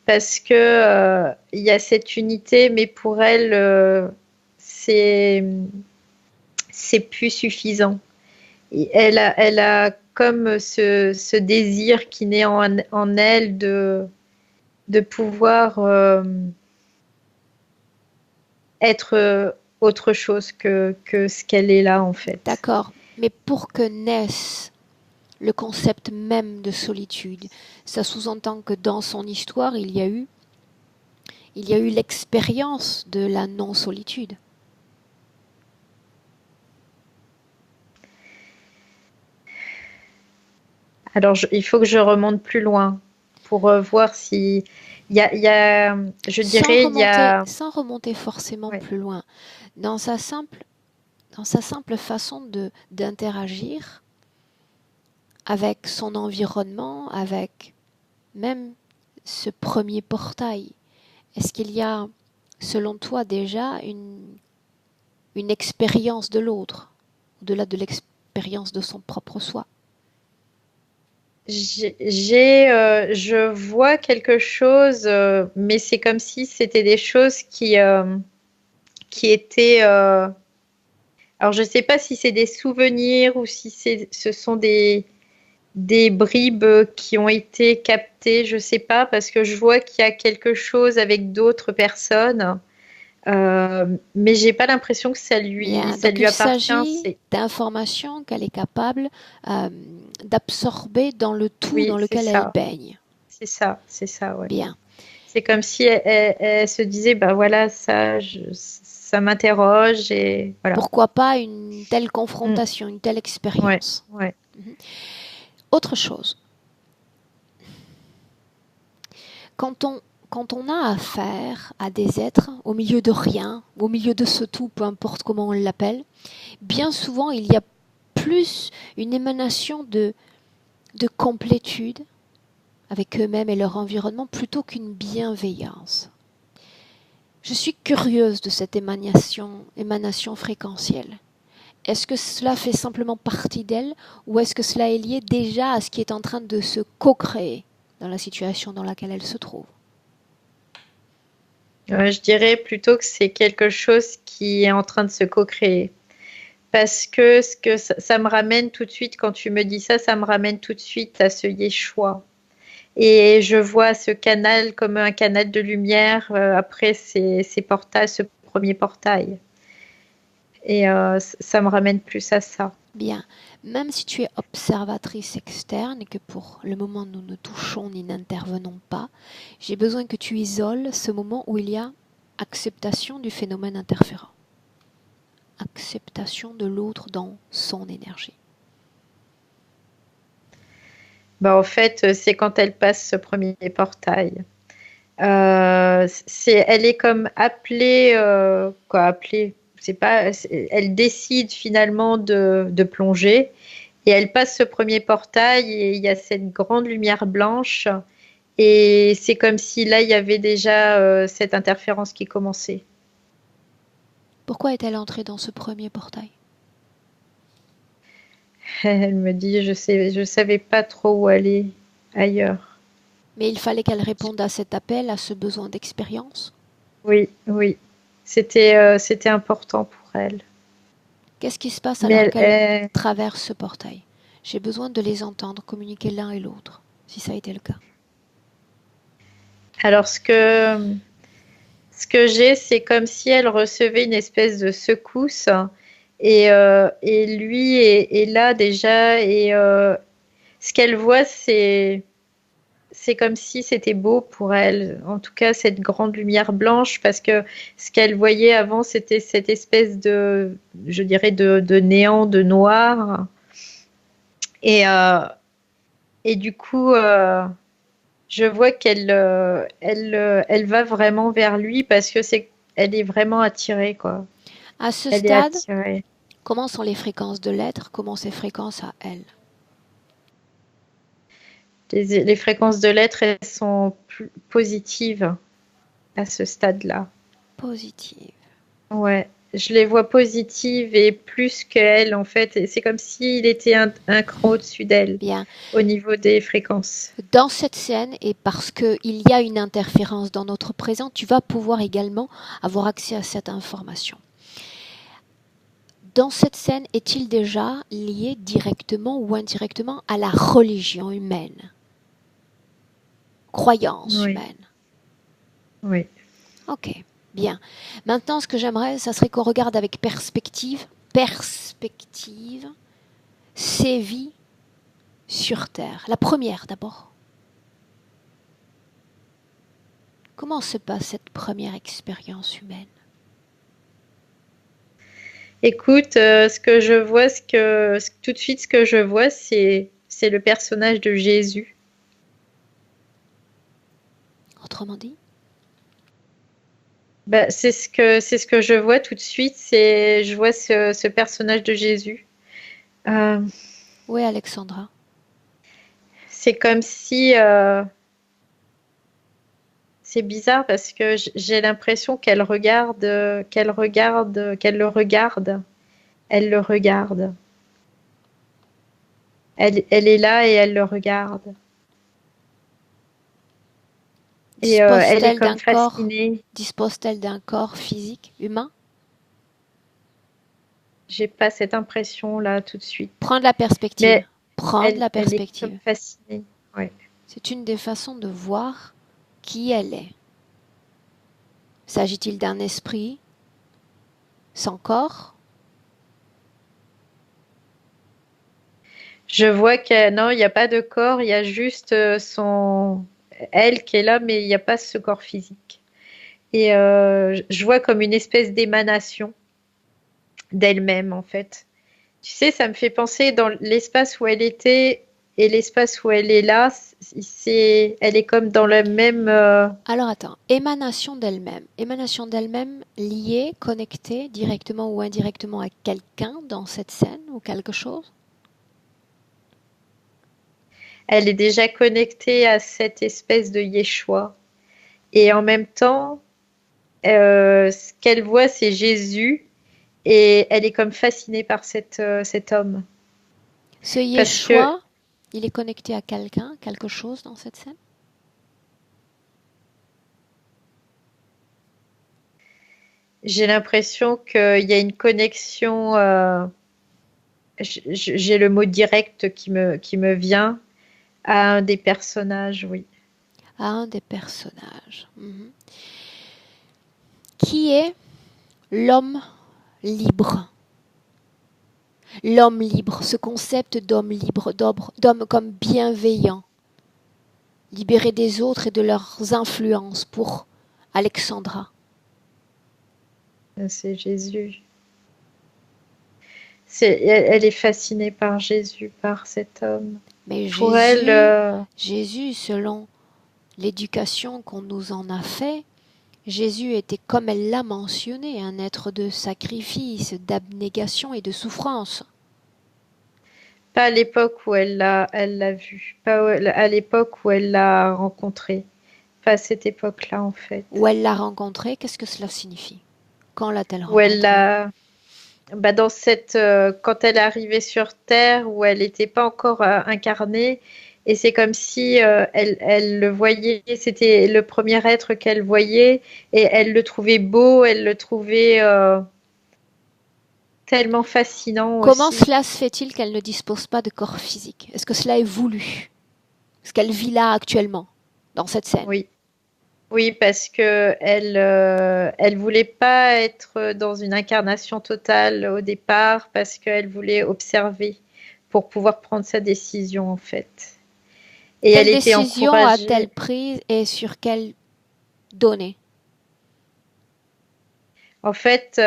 Parce que il y a cette unité, mais pour elle, c'est plus suffisant. Et elle a comme ce désir qui naît en elle de pouvoir être autre chose que ce qu'elle est là, en fait. D'accord. Mais pour que naisse le concept même de solitude, ça sous-entend que dans son histoire, il y a eu l'expérience de la non-solitude. Alors, il faut que je remonte plus loin pour voir si il y a, je dirais, il y a... Sans remonter forcément plus loin, dans sa simple façon d'interagir avec son environnement, avec même ce premier portail. Est-ce qu'il y a, selon toi, déjà une expérience de l'autre, au-delà de l'expérience de son propre soi? Je vois quelque chose, mais c'est comme si c'était des choses qui étaient... alors, je ne sais pas si c'est des souvenirs ou si ce sont des bribes qui ont été captées, je ne sais pas, parce que je vois qu'il y a quelque chose avec d'autres personnes. Mais j'ai pas l'impression que ça lui appartient. Il s'agit d'informations qu'elle est capable d'absorber dans le tout dans lequel elle baigne. c'est ça, ouais. Bien. C'est comme si elle se disait, bah voilà, ça m'interroge et voilà. Pourquoi pas une telle confrontation, une telle expérience. Ouais. Autre chose. Quand on a affaire à des êtres au milieu de rien, au milieu de ce tout, peu importe comment on l'appelle, bien souvent il y a plus une émanation de complétude avec eux-mêmes et leur environnement plutôt qu'une bienveillance. Je suis curieuse de cette émanation fréquentielle. Est-ce que cela fait simplement partie d'elle ou est-ce que cela est lié déjà à ce qui est en train de se co-créer dans la situation dans laquelle elle se trouve? Je dirais plutôt que c'est quelque chose qui est en train de se co-créer. Parce que ça me ramène tout de suite, quand tu me dis ça, ça me ramène tout de suite à ce Yeshua. Et je vois ce canal comme un canal de lumière après ces portails, ce premier portail. Et ça me ramène plus à ça. Bien. Même si tu es observatrice externe et que pour le moment nous ne touchons ni n'intervenons pas, j'ai besoin que tu isoles ce moment où il y a acceptation du phénomène interférent. Acceptation de l'autre dans son énergie. En fait, c'est quand elle passe ce premier portail. Elle est comme appelée, appelée. Elle décide finalement de plonger et elle passe ce premier portail et il y a cette grande lumière blanche et c'est comme si là il y avait déjà cette interférence qui commençait. Pourquoi est-elle entrée dans ce premier portail? Elle me dit, je savais pas trop où aller ailleurs. Mais il fallait qu'elle réponde à cet appel, à ce besoin d'expérience? Oui. C'était important pour elle. Qu'est-ce qui se passe alors qu'elle traverse ce portail? J'ai besoin de les entendre communiquer l'un et l'autre, si ça a été le cas. Alors, ce que j'ai, c'est comme si elle recevait une espèce de secousse et lui est là déjà et ce qu'elle voit, c'est comme si c'était beau pour elle. En tout cas, cette grande lumière blanche, parce que ce qu'elle voyait avant, c'était cette espèce de, je dirais, de néant, de noir. Et du coup, je vois qu'elle elle va vraiment vers lui parce que elle est vraiment attirée, quoi. À ce stade, comment sont les fréquences de l'être? Comment ses fréquences à elle? Les fréquences de l'être, elles sont plus positives à ce stade-là. Positives. Ouais, je les vois positives et plus qu'elle, en fait. C'est comme s'il était un cran au-dessus d'elle. Bien. Au niveau des fréquences. Dans cette scène, et parce qu'il y a une interférence dans notre présent, tu vas pouvoir également avoir accès à cette information. Dans cette scène, est-il déjà lié directement ou indirectement à la religion humaine? Croyance humaine? Oui. Ok, bien. Maintenant, ce que j'aimerais, ça serait qu'on regarde avec perspective ces vies sur Terre. La première d'abord. Comment se passe cette première expérience humaine? Écoute, ce que je vois, tout de suite, ce que je vois, c'est le personnage de Jésus. Autrement dit? C'est ce que je vois tout de suite, je vois ce personnage de Jésus. Où est Alexandra? C'est comme si c'est bizarre parce que j'ai l'impression qu'elle le regarde. Elle le regarde. Elle est là et elle le regarde. Et elle est comme fascinée. Dispose-t-elle d'un corps physique, humain? J'ai pas cette impression-là tout de suite. Prends de la perspective. Elle est perspective. comme fascinée. Ouais. C'est une des façons de voir qui elle est. S'agit-il d'un esprit sans corps? Je vois que non, il n'y a pas de corps, il y a juste son. elle qui est là, mais il n'y a pas ce corps physique. Et je vois comme une espèce d'émanation d'elle-même, en fait. Tu sais, ça me fait penser dans l'espace où elle était et l'espace où elle est là, elle est comme dans le même... Alors attends, émanation d'elle-même. Émanation d'elle-même liée, connectée directement ou indirectement à quelqu'un dans cette scène ou quelque chose? Elle est déjà connectée à cette espèce de Yeshua. Et en même temps, ce qu'elle voit, c'est Jésus. Et elle est comme fascinée par cet homme. Ce Yeshua, il est connecté à quelqu'un, quelque chose dans cette scène? J'ai l'impression qu'il y a une connexion. J'ai le mot direct qui me vient à un des personnages, oui. À un des personnages. Qui est l'homme libre? L'homme libre, ce concept d'homme libre, d'homme comme bienveillant, libéré des autres et de leurs influences pour Alexandra. C'est Jésus. Elle est fascinée par Jésus, par cet homme. Mais pour Jésus, elle, Jésus, selon l'éducation qu'on nous en a fait, Jésus était, comme elle l'a mentionné, un être de sacrifice, d'abnégation et de souffrance. Pas à l'époque où elle l'a vu, pas à l'époque où elle l'a rencontré, pas à cette époque-là en fait. Où elle l'a rencontré, qu'est-ce que cela signifie? Quand l'a-t-elle rencontré? Où elle l'a, dans cette, quand elle est arrivée sur Terre, où elle n'était pas encore incarnée, et c'est comme si elle le voyait, c'était le premier être qu'elle voyait, et elle le trouvait beau, elle le trouvait tellement fascinant Comment aussi. cela se fait-il qu'elle ne dispose pas de corps physique? Est-ce que cela est voulu? Est-ce qu'elle vit là actuellement, dans cette scène? Oui. Oui, parce que elle voulait pas être dans une incarnation totale au départ, parce qu'elle voulait observer pour pouvoir prendre sa décision en fait. Et Quelle elle était décision encouragée. a-t-elle prise et sur quelle donnée? En fait,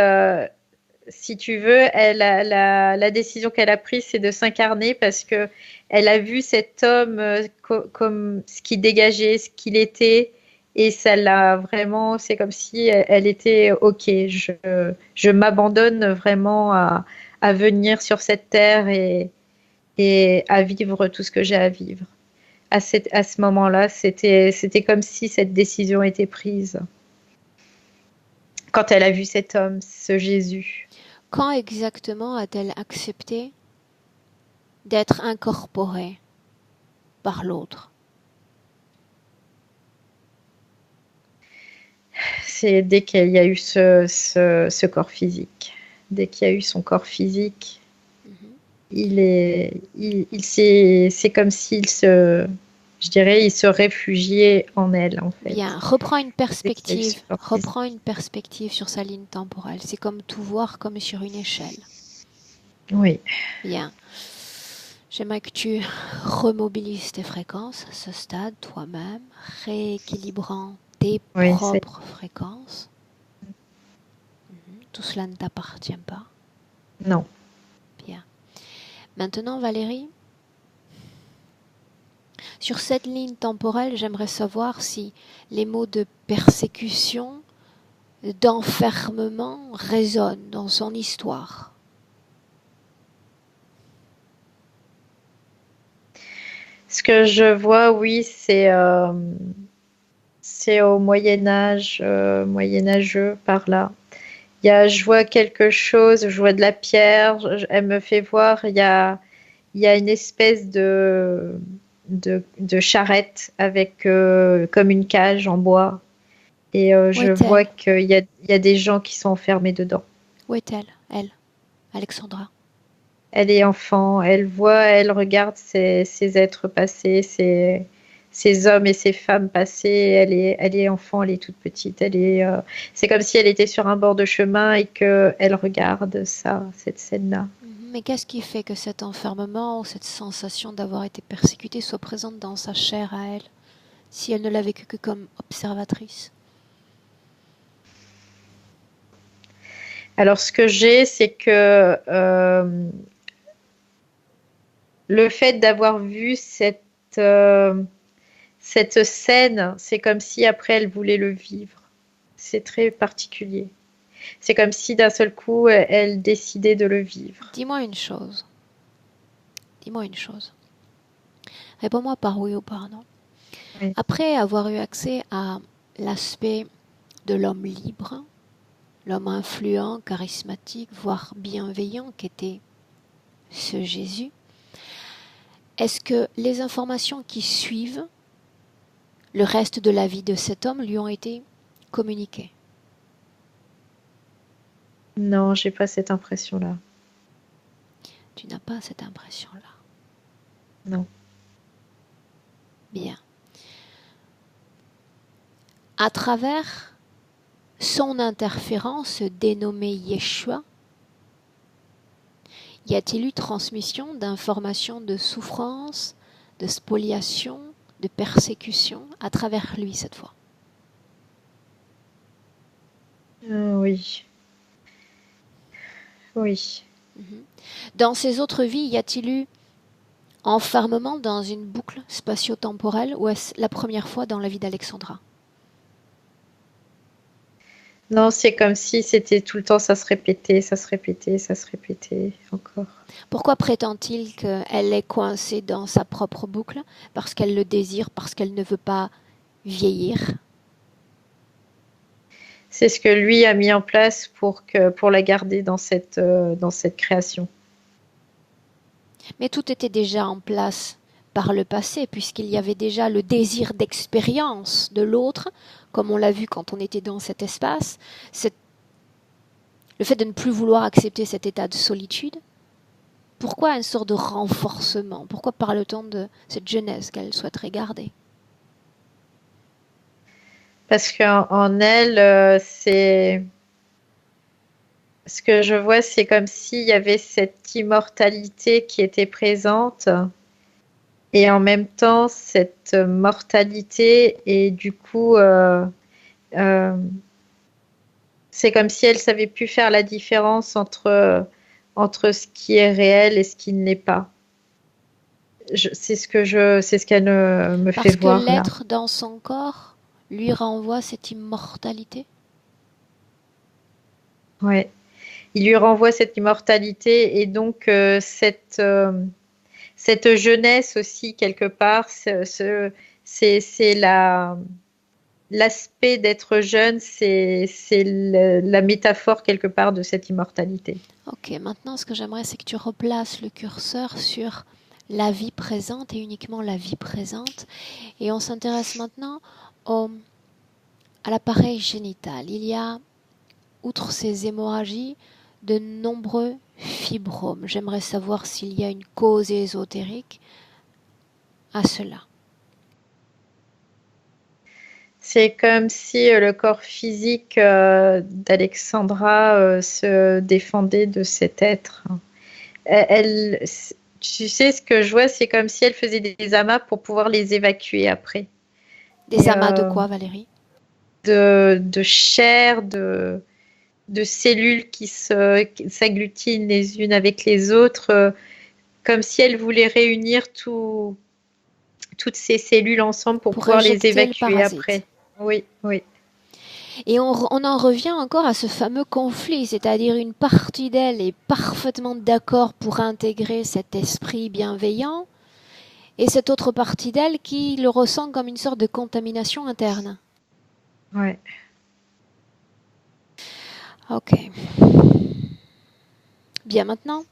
si tu veux, la décision qu'elle a prise, c'est de s'incarner parce que elle a vu cet homme comme ce qu'il dégageait, ce qu'il était, et ça l'a vraiment. C'est comme si elle était OK. Je m'abandonne vraiment à venir sur cette terre et à vivre tout ce que j'ai à vivre. À ce moment-là, c'était comme si cette décision était prise. Quand elle a vu cet homme, ce Jésus. Quand exactement a-t-elle accepté d'être incorporée par l'autre? C'est dès qu'il y a eu ce corps physique. Dès qu'il y a eu son corps physique, c'est comme s'il je dirais, il se réfugiait en elle, en fait. Bien, reprends une perspective sur sa ligne temporelle. C'est comme tout voir comme sur une échelle. Oui. Bien. J'aimerais que tu remobilises tes fréquences à ce stade toi-même, rééquilibrant tes propres fréquences. Tout cela ne t'appartient pas. Non. Bien. Maintenant, Valérie, sur cette ligne temporelle, j'aimerais savoir si les mots de persécution, d'enfermement résonnent dans son histoire. Ce que je vois, oui, c'est au Moyen-Âge, moyenâgeux par là. Je vois quelque chose, je vois de la pierre, elle me fait voir, il y a une espèce de charrette avec comme une cage en bois. Et je vois qu'il y a des gens qui sont enfermés dedans. Où est-elle, elle, Alexandra? Elle est enfant, elle regarde ces êtres passés, ces hommes et ces femmes passés. Elle est enfant, elle est toute petite. C'est comme si elle était sur un bord de chemin et qu'elle regarde cette scène-là. Mais qu'est-ce qui fait que cet enfermement ou cette sensation d'avoir été persécutée soit présente dans sa chair à elle? si elle ne l'a vécu que comme observatrice? Alors, ce que j'ai, c'est que le fait d'avoir vu cette scène, c'est comme si après elle voulait le vivre. C'est très particulier. C'est comme si d'un seul coup, elle décidait de le vivre. Dis-moi une chose. Réponds-moi par oui ou par non. Oui. Après avoir eu accès à l'aspect de l'homme libre, l'homme influent, charismatique, voire bienveillant qu'était ce Jésus, est-ce que les informations qui suivent le reste de la vie de cet homme lui ont été communiquées? Non, j'ai pas cette impression-là. Tu n'as pas cette impression-là? Non. Bien. À travers son interférence dénommée Yeshua, y a-t-il eu transmission d'informations de souffrance, de spoliation, de persécution à travers lui cette fois? Oui. Oui. Dans ses autres vies, y a-t-il eu enfermement dans une boucle spatio-temporelle ou est-ce la première fois dans la vie d'Alexandra? Non, c'est comme si c'était tout le temps, ça se répétait encore. Pourquoi prétend-il qu'elle est coincée dans sa propre boucle? Parce qu'elle le désire, parce qu'elle ne veut pas vieillir? C'est ce que lui a mis en place pour la garder dans cette création. Mais tout était déjà en place par le passé, puisqu'il y avait déjà le désir d'expérience de l'autre, comme on l'a vu quand on était dans cet espace, le fait de ne plus vouloir accepter cet état de solitude. Pourquoi une sorte de renforcement? Pourquoi parle-t-on de cette jeunesse qu'elle souhaiterait garder? Parce qu'en elle, c'est... Ce que je vois, c'est comme s'il y avait cette immortalité qui était présente et en même temps cette mortalité et du coup c'est comme si elle savait plus faire la différence entre ce qui est réel et ce qui ne l'est pas. C'est ce qu'elle me fait voir. Parce que l'être dans son corps lui renvoie cette immortalité. Ouais. Il lui renvoie cette immortalité et donc cette jeunesse aussi quelque part, c'est l'aspect d'être jeune, c'est la métaphore quelque part de cette immortalité. Ok, maintenant ce que j'aimerais c'est que tu replaces le curseur sur la vie présente et uniquement la vie présente et on s'intéresse maintenant à l'appareil génital. Il y a, outre ces hémorragies, de nombreux fibromes. J'aimerais savoir s'il y a une cause ésotérique à cela. C'est comme si le corps physique d'Alexandra se défendait de cet être. Tu sais, ce que je vois, c'est comme si elle faisait des amas pour pouvoir les évacuer après. Des amas de quoi, Valérie? De chair, de cellules qui s'agglutinent les unes avec les autres, comme si elle voulait réunir toutes ces cellules ensemble pour pouvoir les évacuer après. Oui, oui. Et on en revient encore à ce fameux conflit, c'est-à-dire une partie d'elle est parfaitement d'accord pour intégrer cet esprit bienveillant, et cette autre partie d'elle qui le ressent comme une sorte de contamination interne. Ouais. Ok. Bien, maintenant,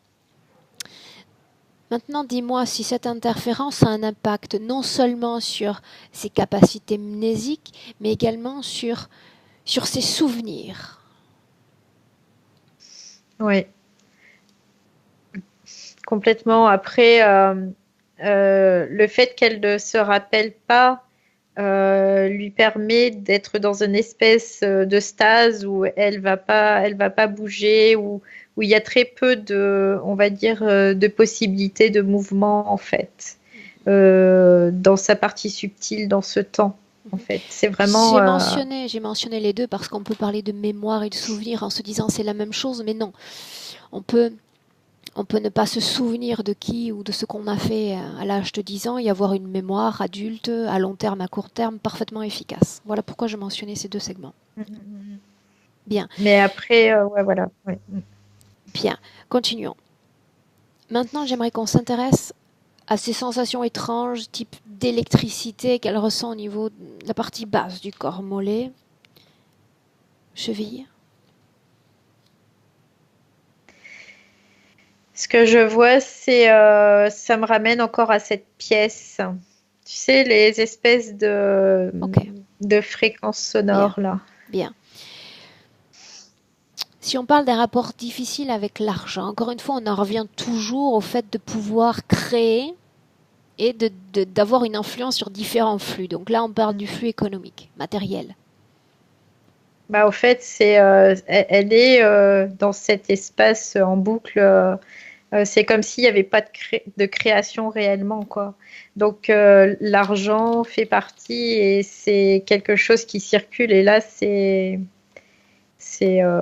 dis-moi si cette interférence a un impact non seulement sur ses capacités mnésiques, mais également sur ses souvenirs. Oui. Complètement. Après, le fait qu'elle ne se rappelle pas lui permet d'être dans une espèce de stase où elle va pas bouger, où il y a très peu de, on va dire, de possibilités de mouvement en fait. dans sa partie subtile, dans ce temps. En fait, c'est vraiment. J'ai mentionné les deux parce qu'on peut parler de mémoire et de souvenir en se disant c'est la même chose, mais non. On peut ne pas se souvenir de qui ou de ce qu'on a fait à l'âge de 10 ans et avoir une mémoire adulte, à long terme, à court terme, parfaitement efficace. Voilà pourquoi je mentionnais ces deux segments. Bien. Mais après, voilà. Ouais. Bien, continuons. Maintenant, j'aimerais qu'on s'intéresse à ces sensations étranges, type d'électricité qu'elle ressent au niveau de la partie basse du corps, mollet, cheville. Ce que je vois, c'est, ça me ramène encore à cette pièce. Tu sais, les espèces de fréquences sonores, là. Bien. Si on parle d'un rapport difficile avec l'argent, encore une fois, on en revient toujours au fait de pouvoir créer et d'avoir une influence sur différents flux. Donc là, on parle du flux économique, matériel. Au fait, elle est dans cet espace en boucle. C'est comme s'il n'y avait pas de création réellement, quoi. Donc l'argent fait partie et c'est quelque chose qui circule. Et là, c'est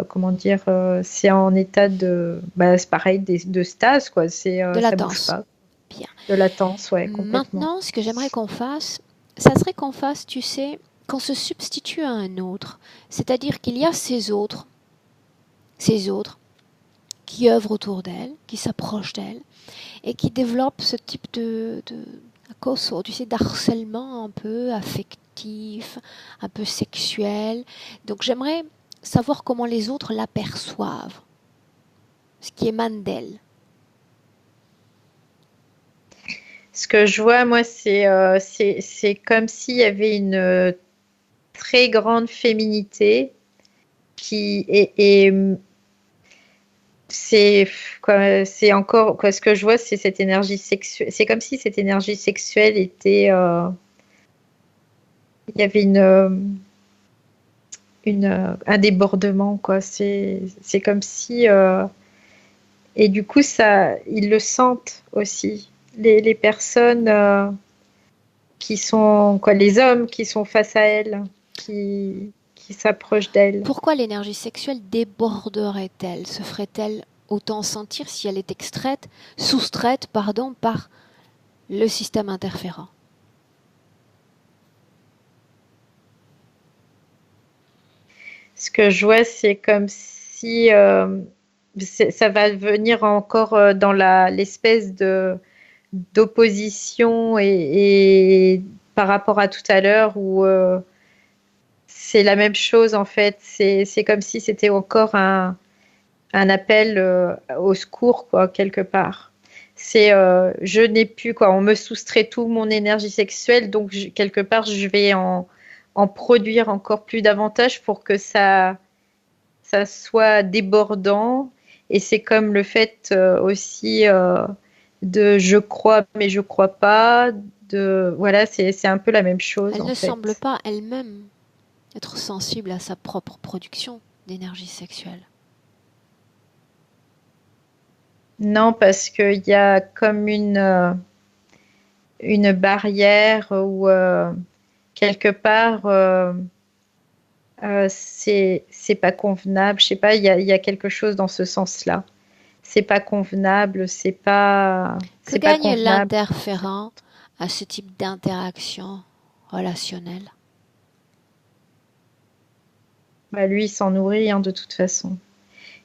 comment dire, c'est en état de, c'est pareil, de stase, quoi. C'est de latence. Ça bouge pas. Bien. De latence, ouais, complètement. Maintenant, ce que j'aimerais qu'on fasse, ça serait qu'on fasse, tu sais, qu'on se substitue à un autre. C'est-à-dire qu'il y a ces autres qui œuvrent autour d'elle, qui s'approchent d'elle et qui développent ce type de acoso, tu sais, d'harcèlement un peu affectif, un peu sexuel. Donc j'aimerais savoir comment les autres l'aperçoivent, ce qui émane d'elle. Ce que je vois, moi, c'est comme s'il y avait une très grande féminité qui est c'est encore quoi, ce que je vois, c'est cette énergie sexuelle. C'est comme si cette énergie sexuelle était, il y avait un débordement, quoi. C'est comme si et du coup ça, ils le sentent aussi. Les personnes qui sont, quoi, les hommes qui sont face à elle, qui s'approchent d'elle. Pourquoi l'énergie sexuelle déborderait-elle? Se ferait-elle autant sentir si elle est soustraite par le système interférent? Ce que je vois, c'est comme si ça va venir encore dans l'espèce d'opposition et par rapport à tout à l'heure où c'est la même chose en fait. C'est comme si c'était encore un appel au secours, quoi, quelque part. C'est je n'ai plus, quoi, on me soustrait tout mon énergie sexuelle, donc quelque part je vais en produire encore plus davantage pour que ça soit débordant. Et c'est comme le fait aussi de je crois mais je crois pas. Voilà, c'est un peu la même chose. Elle ne semble pas elle-même être sensible à sa propre production d'énergie sexuelle. Non, parce qu'il y a comme une barrière où quelque part c'est pas convenable. Je sais pas, il y a quelque chose dans ce sens-là. C'est pas convenable, c'est pas. Que gagne l'interférent à ce type d'interaction relationnelle? Lui, il s'en nourrit de toute façon.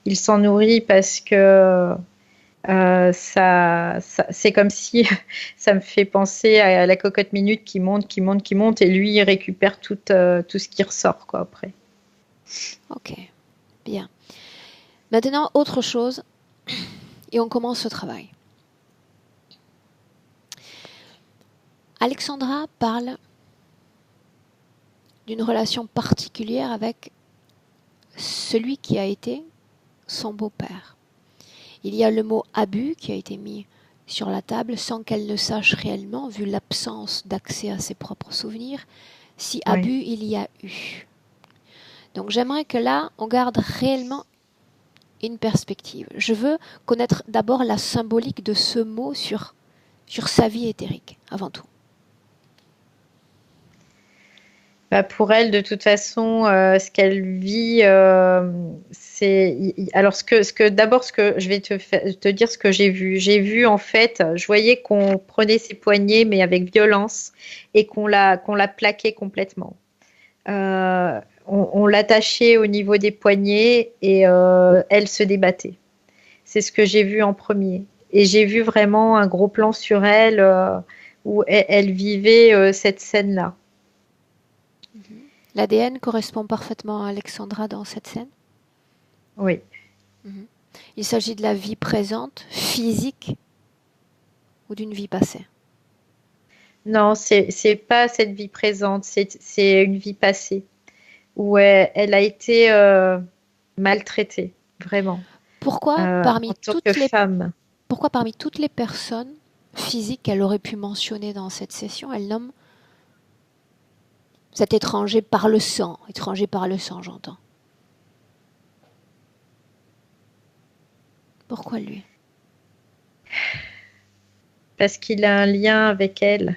Il s'en nourrit parce que c'est comme si ça me fait penser à la cocotte minute qui monte, et lui, il récupère tout ce qui ressort, quoi, après. Ok, bien. Maintenant, autre chose, et on commence ce travail. Alexandra parle d'une relation particulière avec celui qui a été son beau-père. Il y a le mot abus qui a été mis sur la table sans qu'elle ne sache réellement, vu l'absence d'accès à ses propres souvenirs, si abus il y a eu. Donc j'aimerais que là, on garde réellement une perspective. Je veux connaître d'abord la symbolique de ce mot sur sur sa vie éthérique, avant tout. Pour elle, de toute façon, ce qu'elle vit, c'est. Alors, d'abord, ce que je vais te dire, ce que j'ai vu. J'ai vu, en fait, je voyais qu'on prenait ses poignets, mais avec violence, et qu'on la plaquait complètement. On l'attachait au niveau des poignets et elle se débattait. C'est ce que j'ai vu en premier. Et j'ai vu vraiment un gros plan sur elle où elle vivait cette scène-là. L'ADN correspond parfaitement à Alexandra dans cette scène? Oui. Il s'agit de la vie présente, physique, ou d'une vie passée? Non, c'est pas cette vie présente, c'est une vie passée où elle a été maltraitée, vraiment. Pourquoi en tant que femme. Pourquoi parmi toutes les personnes physiques qu'elle aurait pu mentionner dans cette session, elle nomme cet étranger par le sang, j'entends. Pourquoi lui? Parce qu'il a un lien avec elle.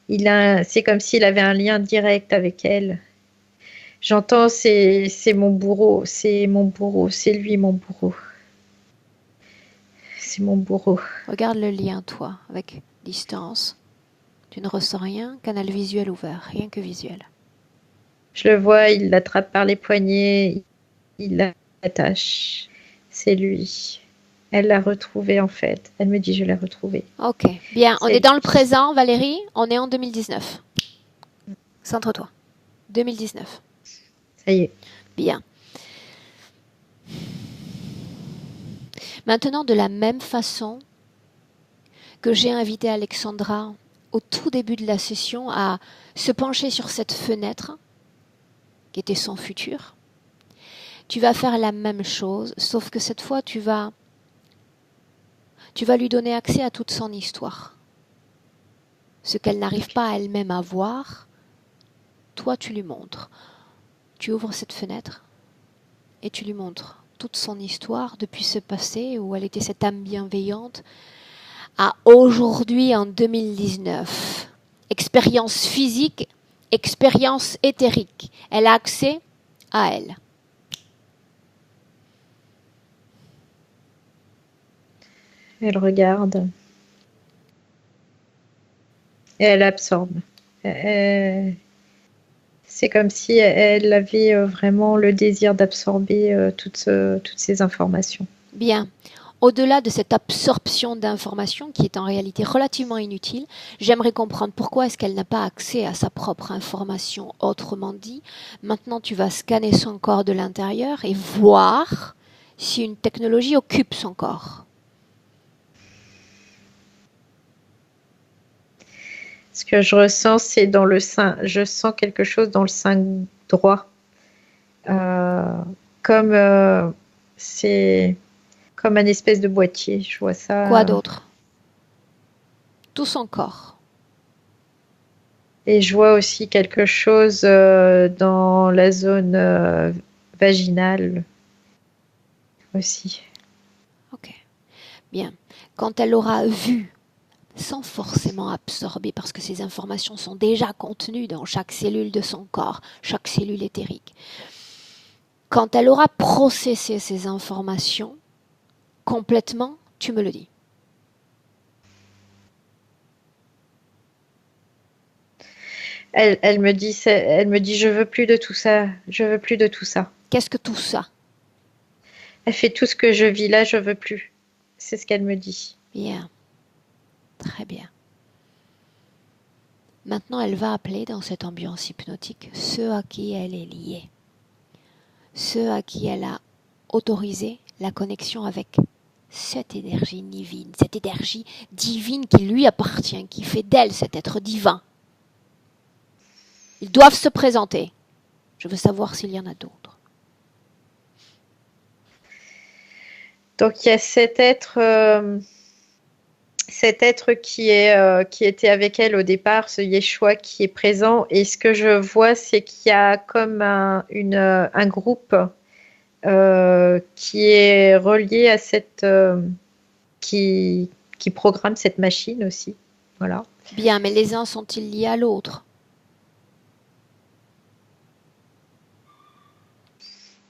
C'est comme s'il avait un lien direct avec elle. J'entends, c'est mon bourreau, c'est lui mon bourreau. C'est mon bourreau. Regarde le lien, toi, avec distance. Tu ne ressens rien, canal visuel ouvert, rien que visuel. Je le vois, il l'attrape par les poignets, il l'attache. C'est lui. Elle l'a retrouvé en fait. Elle me dit je l'ai retrouvé. Ok, bien. On est dans le présent, Valérie. On est en 2019. Centre-toi. 2019. Ça y est. Bien. Maintenant, de la même façon que j'ai invité Alexandra au tout début de la session à se pencher sur cette fenêtre qui était son futur, tu vas faire la même chose, sauf que cette fois, tu vas lui donner accès à toute son histoire. Ce qu'elle n'arrive pas elle-même à voir, toi, tu lui montres. Tu ouvres cette fenêtre et tu lui montres toute son histoire depuis ce passé où elle était cette âme bienveillante à aujourd'hui en 2019. Expérience physique, expérience éthérique. Elle a accès à elle. Elle regarde. Et elle absorbe. C'est comme si elle avait vraiment le désir d'absorber toutes ces informations. Bien. Au-delà de cette absorption d'informations qui est en réalité relativement inutile, j'aimerais comprendre pourquoi est-ce qu'elle n'a pas accès à sa propre information. Autrement dit, maintenant tu vas scanner son corps de l'intérieur et voir si une technologie occupe son corps. Ce que je ressens, c'est dans le sein. Je sens quelque chose dans le sein droit. C'est comme un espèce de boîtier. Je vois ça. Quoi d'autre? Tout son corps. Et je vois aussi quelque chose dans la zone vaginale aussi. Ok. Bien. Quand elle aura vu, sans forcément absorber, parce que ces informations sont déjà contenues dans chaque cellule de son corps, chaque cellule éthérique. Quand elle aura processé ces informations complètement, tu me le dis. Elle me dit, je veux plus de tout ça. Je veux plus de tout ça. Qu'est-ce que tout ça? Elle fait tout ce que je vis là, je veux plus. C'est ce qu'elle me dit. Bien. Très bien. Maintenant, elle va appeler dans cette ambiance hypnotique ceux à qui elle est liée. Ceux à qui elle a autorisé la connexion avec cette énergie divine qui lui appartient, qui fait d'elle cet être divin. Ils doivent se présenter. Je veux savoir s'il y en a d'autres. Donc il y a cet être qui était avec elle au départ, ce Yeshua qui est présent. Et ce que je vois, c'est qu'il y a comme un groupe qui est relié à cette qui qui programme cette machine aussi. Voilà. Bien, mais les uns sont-ils liés à l'autre?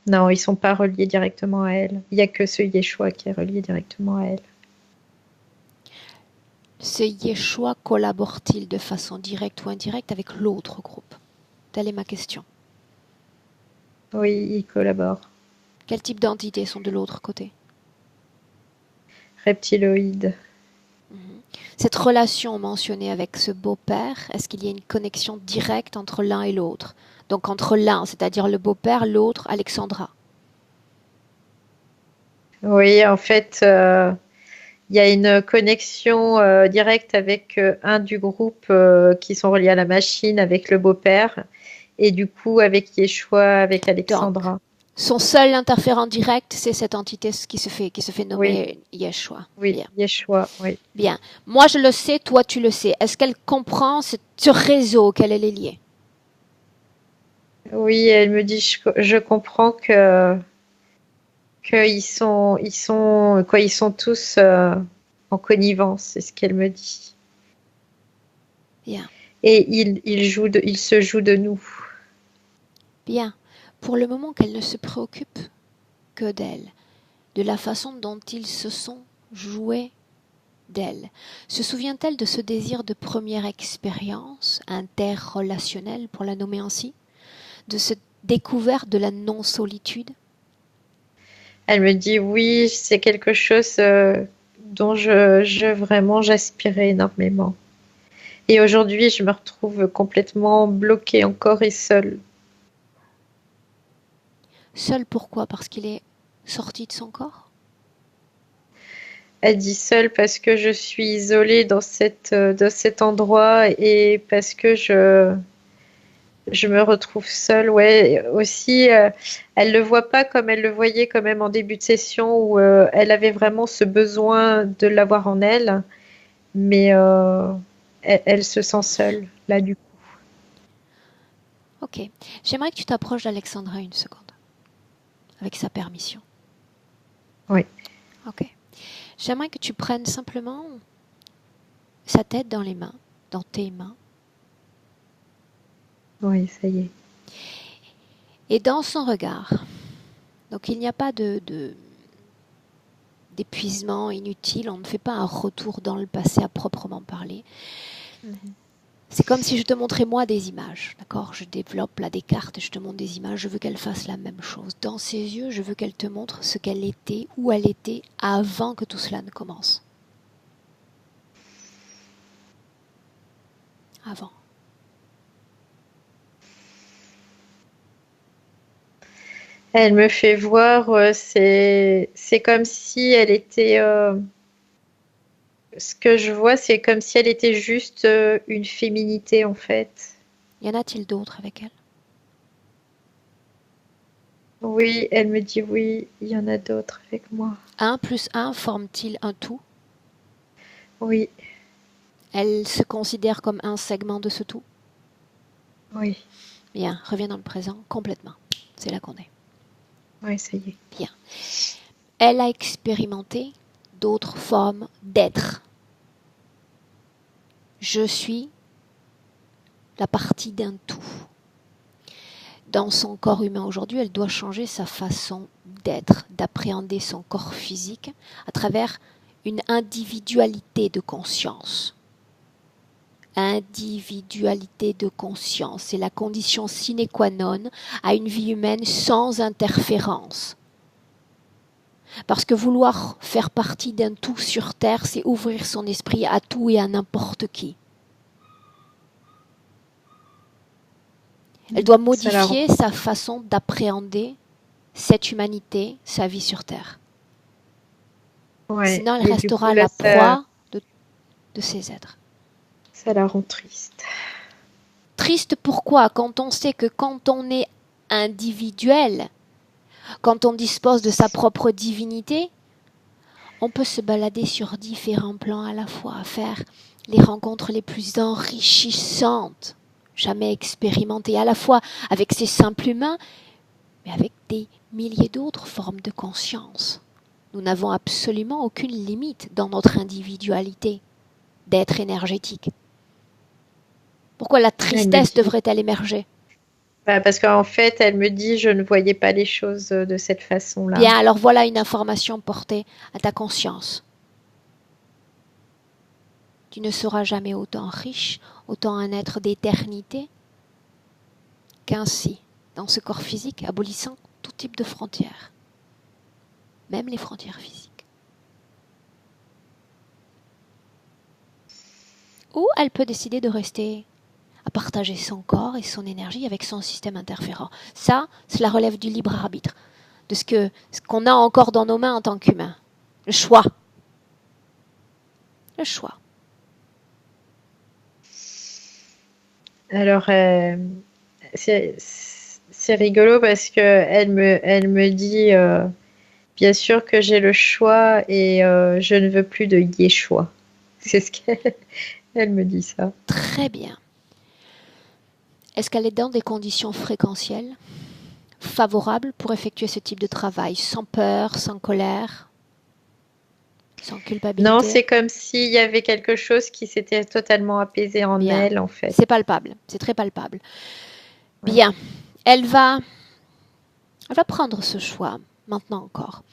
Non, ils ne sont pas reliés directement à elle. Il n'y a que ce Yeshua qui est relié directement à elle. Ce Yeshua collabore-t-il de façon directe ou indirecte avec l'autre groupe? Telle est ma question. Oui, il collabore. Quel type d'entités sont de l'autre côté? Reptiloïdes. Cette relation mentionnée avec ce beau-père, est-ce qu'il y a une connexion directe entre l'un et l'autre? Donc entre l'un, c'est-à-dire le beau-père, l'autre, Alexandra. Oui, en fait, il y a une connexion directe avec un du groupe qui sont reliés à la machine, avec le beau-père, et du coup avec Yeshua, avec Alexandra. Donc, son seul interférent direct, c'est cette entité qui se fait nommer Yeshua. Oui, bien. Yeshua, oui. Bien. Moi, je le sais, toi, tu le sais. Est-ce qu'elle comprend ce réseau auquel elle est liée? Oui, elle me dit, je comprends qu'ils sont tous en connivence, c'est ce qu'elle me dit. Bien. Et il se joue de nous. Bien. Pour le moment qu'elle ne se préoccupe que d'elle, de la façon dont ils se sont joués d'elle, se souvient-elle de ce désir de première expérience interrelationnelle, pour la nommer ainsi, de cette découverte de la non-solitude? Elle me dit oui, c'est quelque chose dont vraiment j'aspirais énormément. Et aujourd'hui, je me retrouve complètement bloquée encore et seule. Seule pourquoi? Parce qu'il est sorti de son corps? Elle dit seule parce que je suis isolée dans cet endroit et parce que je me retrouve seule. Ouais, aussi, elle le voit pas comme elle le voyait quand même en début de session où elle avait vraiment ce besoin de l'avoir en elle, mais elle se sent seule là du coup. Ok. J'aimerais que tu t'approches d'Alexandra une seconde, avec sa permission. Oui. Ok. J'aimerais que tu prennes simplement sa tête dans les mains, dans tes mains. Oui, ça y est. Et dans son regard. Donc il n'y a pas d'épuisement inutile, on ne fait pas un retour dans le passé à proprement parler. C'est comme si je te montrais moi des images, d'accord? Je développe là des cartes, je te montre des images, je veux qu'elle fasse la même chose. Dans ses yeux, je veux qu'elle te montre ce qu'elle était, où elle était avant que tout cela ne commence. Avant. Elle me fait voir, c'est comme si elle était... ce que je vois, c'est comme si elle était juste une féminité en fait. Y en a-t-il d'autres avec elle? Oui, elle me dit oui, il y en a d'autres avec moi. 1 plus 1 forme-t-il un tout? Oui. Elle se considère comme un segment de ce tout? Oui. Bien, reviens dans le présent complètement. C'est là qu'on est. Oui, ça y est. Bien. Elle a expérimenté d'autres formes d'être. Je suis la partie d'un tout. Dans son corps humain aujourd'hui, elle doit changer sa façon d'être, d'appréhender son corps physique à travers une individualité de conscience. Individualité de conscience, c'est la condition sine qua non à une vie humaine sans interférence. Parce que vouloir faire partie d'un tout sur Terre, c'est ouvrir son esprit à tout et à n'importe qui. Elle doit modifier sa façon d'appréhender cette humanité, sa vie sur Terre. Ouais, sinon, elle restera coup, là, la proie de ces êtres. Ça la rend triste. Triste pourquoi? Quand on sait que quand on est individuel, quand on dispose de sa propre divinité, on peut se balader sur différents plans à la fois, faire les rencontres les plus enrichissantes jamais expérimentées, à la fois avec ses simples humains, mais avec des milliers d'autres formes de conscience. Nous n'avons absolument aucune limite dans notre individualité d'être énergétique. Pourquoi la tristesse devrait-elle émerger? Parce qu'en fait, elle me dit, je ne voyais pas les choses de cette façon-là. Bien, alors voilà une information portée à ta conscience. Tu ne seras jamais autant riche, autant un être d'éternité, qu'ainsi, dans ce corps physique, abolissant tout type de frontières, même les frontières physiques. Ou elle peut décider de rester à partager son corps et son énergie avec son système interférent. Ça, cela relève du libre arbitre, de ce qu'on a encore dans nos mains en tant qu'humains. Le choix. Le choix. Alors, c'est rigolo parce que elle me dit, bien sûr que j'ai le choix et je ne veux plus de Yeshua. C'est ce qu'elle me dit ça. Très bien. Est-ce qu'elle est dans des conditions fréquentielles favorables pour effectuer ce type de travail, sans peur, sans colère, sans culpabilité? Non, c'est comme s'il y avait quelque chose qui s'était totalement apaisé en elle, en fait. C'est palpable, c'est très palpable. Ouais. Bien, elle va prendre ce choix, maintenant encore.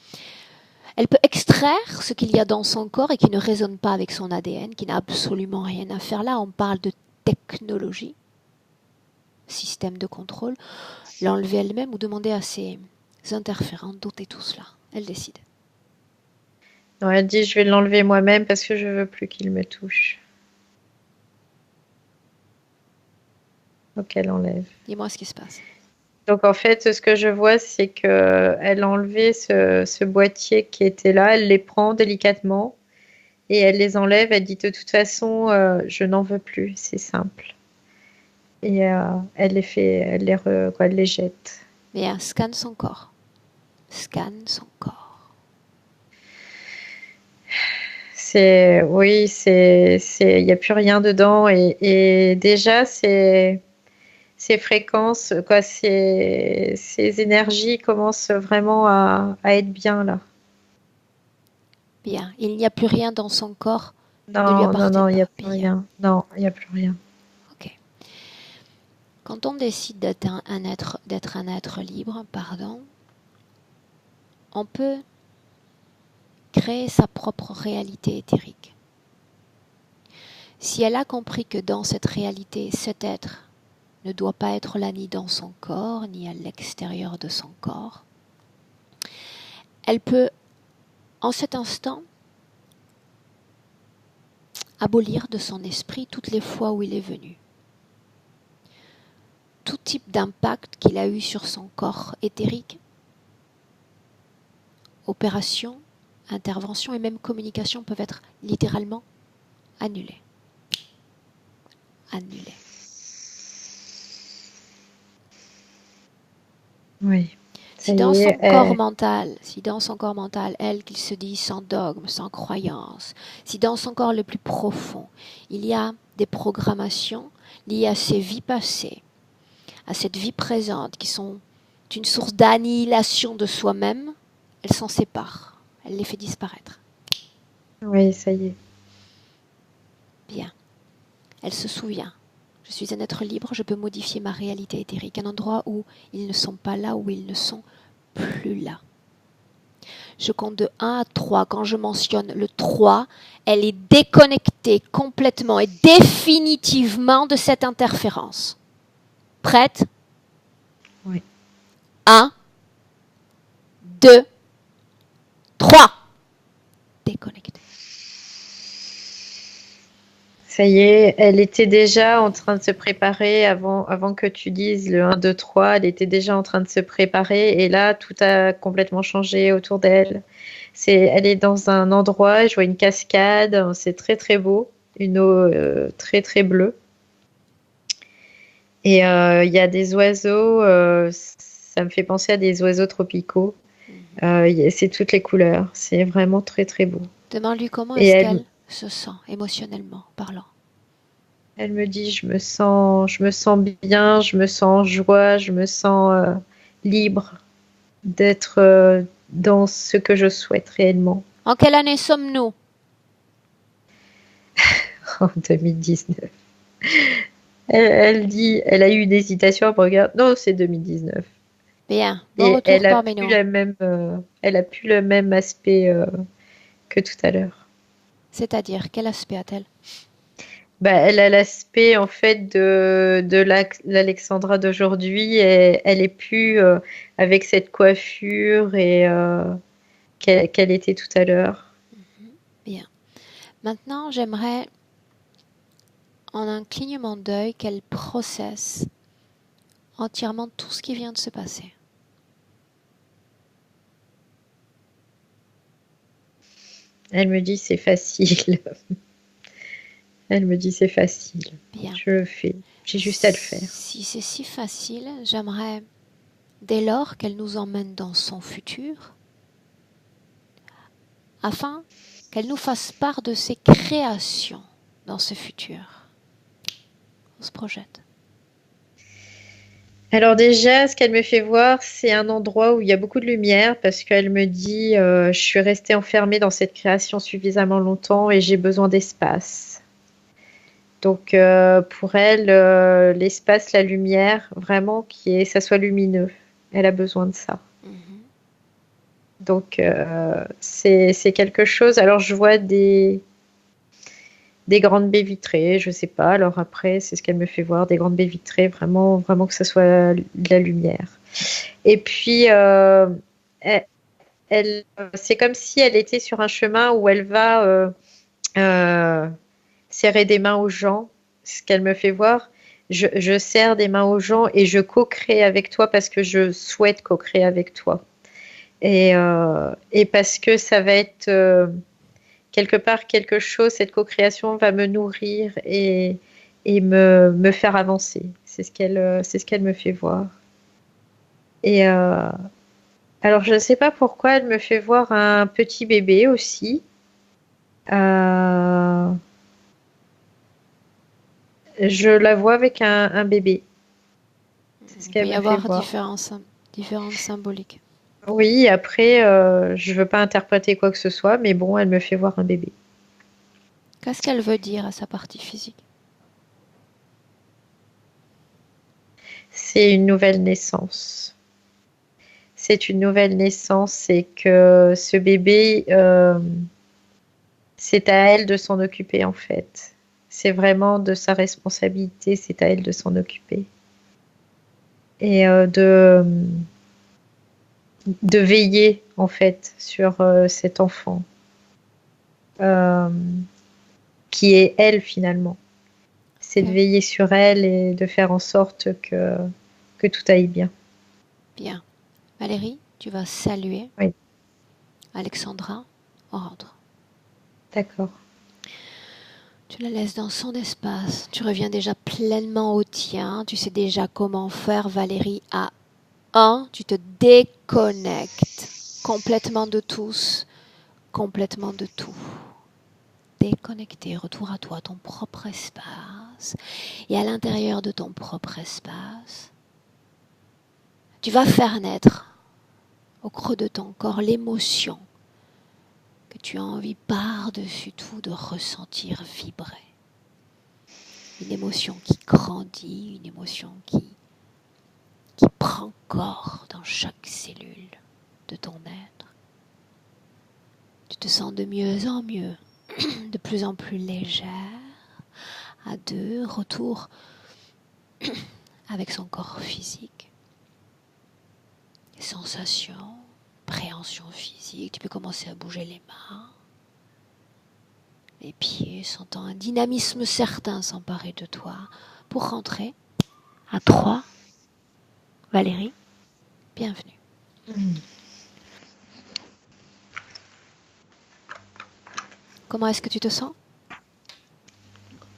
Elle peut extraire ce qu'il y a dans son corps et qui ne résonne pas avec son ADN, qui n'a absolument rien à faire là. On parle de technologie, système de contrôle, l'enlever elle-même ou demander à ses interférents d'ôter tout cela. Elle décide. Non, elle dit je vais l'enlever moi-même parce que je veux plus qu'il me touche. Donc elle enlève. Dis-moi ce qui se passe. Donc en fait, ce que je vois, c'est qu'elle a enlevé ce boîtier qui était là, elle les prend délicatement et elle les enlève. Elle dit de toute façon, je n'en veux plus, c'est simple. Et elle les jette. Mais scanne son corps. Scanne son corps. Oui, il n'y a plus rien dedans et déjà ces fréquences, ces énergies commencent vraiment à être bien là. Bien, il n'y a plus rien dans son corps. Non, il n'y a plus rien. Non, il n'y a plus rien. Ok. Quand on décide d'être un être libre, on peut créer sa propre réalité éthérique. Si elle a compris que dans cette réalité, cet être ne doit pas être là ni dans son corps, ni à l'extérieur de son corps, elle peut, en cet instant, abolir de son esprit toutes les fois où il est venu. Tout type d'impact qu'il a eu sur son corps éthérique, opération, intervention et même communication peuvent être littéralement annulées. Annulées. Oui. Si dans son corps mental, elle, qu'il se dit sans dogme, sans croyance, si dans son corps le plus profond, il y a des programmations liées à ses vies passées, à cette vie présente, qui sont une source d'annihilation de soi-même, elle s'en sépare, elle les fait disparaître. Oui, ça y est. Bien. Elle se souvient. Je suis un être libre, je peux modifier ma réalité éthérique. Un endroit où ils ne sont pas là, où ils ne sont plus là. Je compte de 1 à 3. Quand je mentionne le 3, elle est déconnectée complètement et définitivement de cette interférence. Prête? Oui. 1, 2, 3. Déconnectée. Ça y est, elle était déjà en train de se préparer avant que tu dises le 1, 2, 3. Elle était déjà en train de se préparer et là, tout a complètement changé autour d'elle. Elle est dans un endroit, je vois une cascade, c'est très très beau, une eau très très bleue. Et il y a des oiseaux, ça me fait penser à des oiseaux tropicaux. C'est toutes les couleurs, c'est vraiment très très beau. Demande-lui comment est-ce qu'elle se sent émotionnellement parlant. Elle me dit je me sens bien, je me sens en joie, je me sens libre d'être dans ce que je souhaite réellement. En quelle année sommes-nous? En 2019. Elle dit, elle a eu une hésitation, elle me regarde. Non, c'est 2019. Bien, bon retour parmi nous. Elle a plus le même aspect que tout à l'heure. C'est-à-dire, quel aspect a-t-elle? Elle a l'aspect en fait de l'Alexandra d'aujourd'hui, et elle est plus avec cette coiffure et qu'elle était tout à l'heure. Bien. Maintenant, j'aimerais, en un clignement d'œil, qu'elle processe entièrement tout ce qui vient de se passer. Elle me dit c'est facile. Elle me dit c'est facile. Bien. Je le fais. J'ai juste à le faire. Si c'est si facile, j'aimerais, dès lors qu'elle nous emmène dans son futur, afin qu'elle nous fasse part de ses créations dans ce futur. On se projette. Alors déjà, ce qu'elle me fait voir, c'est un endroit où il y a beaucoup de lumière, parce qu'elle me dit je suis restée enfermée dans cette création suffisamment longtemps et j'ai besoin d'espace. Donc pour elle, l'espace, la lumière, vraiment ça soit lumineux. Elle a besoin de ça. Donc c'est quelque chose. Alors je vois des grandes baies vitrées, je sais pas. Alors après, c'est ce qu'elle me fait voir, des grandes baies vitrées, vraiment, vraiment que ça soit de la lumière. Et puis c'est comme si elle était sur un chemin où elle va serrer des mains aux gens. Ce qu'elle me fait voir, je serre des mains aux gens et je co-crée avec toi parce que je souhaite co-créer avec toi. Et parce que ça va être quelque part quelque chose, cette co-création va me nourrir et me faire avancer. C'est ce qu'elle me fait voir. Et alors je ne sais pas pourquoi elle me fait voir un petit bébé aussi. Je la vois avec un bébé. C'est ce qu'elle me fait voir. Il peut y avoir différentes symboliques. Oui, après, je ne veux pas interpréter quoi que ce soit, mais bon, elle me fait voir un bébé. Qu'est-ce qu'elle veut dire à sa partie physique? C'est une nouvelle naissance. C'est une nouvelle naissance et que ce bébé, c'est à elle de s'en occuper en fait. C'est vraiment de sa responsabilité, c'est à elle de s'en occuper. Et de veiller en fait sur cet enfant qui est elle finalement. C'est de veiller sur elle et de faire en sorte que tout aille bien. Bien. Valérie, tu vas saluer Alexandra au ordre. D'accord. Tu la laisses dans son espace. Tu reviens déjà pleinement au tien. Tu sais déjà comment faire, Valérie, à 1. Tu te déconnectes complètement de tous, complètement de tout. Déconnecté, retour à toi, ton propre espace. Et à l'intérieur de ton propre espace, tu vas faire naître au creux de ton corps l'émotion que tu as envie par-dessus tout de ressentir vibrer. Une émotion qui grandit, une émotion qui prend corps dans chaque cellule de ton être. Tu te sens de mieux en mieux, de plus en plus légère. À 2, retour avec son corps physique. Les sensations, préhension physique. Tu peux commencer à bouger les mains, les pieds, sentant un dynamisme certain s'emparer de toi. Pour rentrer à 3, Valérie, bienvenue. Comment est-ce que tu te sens?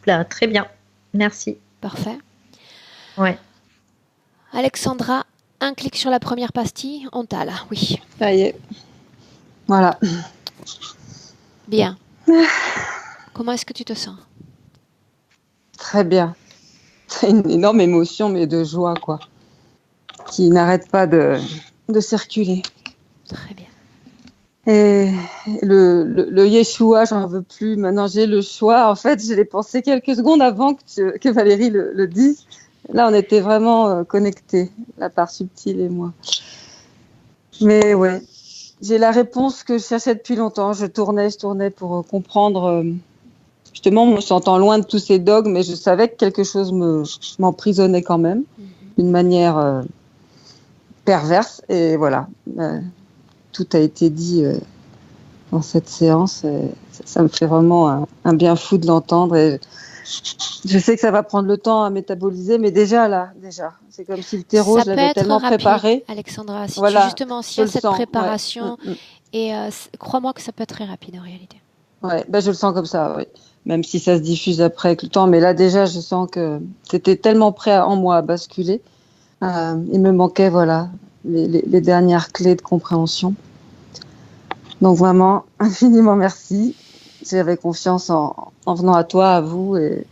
Là, très bien, merci. Parfait. Ouais. Alexandra, un clic sur la première pastille, on t'a là, oui. Ça y est. Voilà. Bien. Comment est-ce que tu te sens? Très bien. C'est une énorme émotion, mais de joie, quoi, qui n'arrête pas de circuler. Très bien. Et le Yeshua, j'en veux plus. Maintenant, j'ai le choix. En fait, je l'ai pensé quelques secondes avant que Valérie le dise. Là, on était vraiment connectés, la part subtile et moi. Mais ouais, j'ai la réponse que je cherchais depuis longtemps. Je tournais pour comprendre. Justement, on s'entend loin de tous ces dogmes, mais je savais que quelque chose m'emprisonnait quand même, d'une manière perverse. Et voilà, tout a été dit dans cette séance. Et ça me fait vraiment un bien fou de l'entendre. Et je sais que ça va prendre le temps à métaboliser, mais déjà, c'est comme si le terreau, je l'avais tellement préparé. Alexandra, si voilà, s'il y a cette préparation, ouais. Et crois-moi que ça peut être très rapide en réalité. Ouais, je le sens comme ça, oui. Même si ça se diffuse après avec le temps, mais là déjà, je sens que c'était tellement prêt en moi à basculer. Il me manquait, voilà, les dernières clés de compréhension. Donc vraiment, infiniment merci. J'avais confiance en venant à toi, à vous, et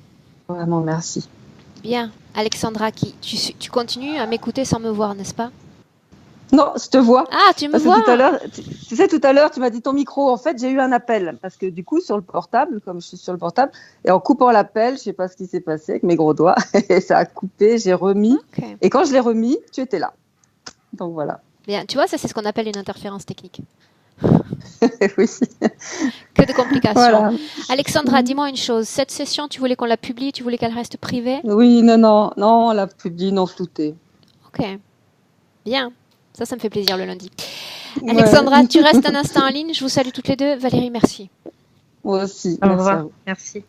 vraiment merci. Bien. Alexandra, tu continues à m'écouter sans me voir, n'est-ce pas? Non, je te vois. Ah, tu me vois? Tu sais, tout à l'heure, tu m'as dit ton micro. En fait, j'ai eu un appel. Parce que du coup, sur le portable, comme je suis sur le portable, et en coupant l'appel, je ne sais pas ce qui s'est passé avec mes gros doigts, et ça a coupé, j'ai remis. Okay. Et quand je l'ai remis, tu étais là. Donc voilà. Bien, tu vois, ça, c'est ce qu'on appelle une interférence technique. Oui. Que de complications. Voilà. Alexandra, dis-moi une chose. Cette session, tu voulais qu'on la publie? Tu voulais qu'elle reste privée? Oui, non, on la publie non floutée. Ok. Bien. Ça me fait plaisir le lundi. Ouais. Alexandra, tu restes un instant en ligne. Je vous salue toutes les deux. Valérie, merci. Moi aussi. Au revoir. Merci.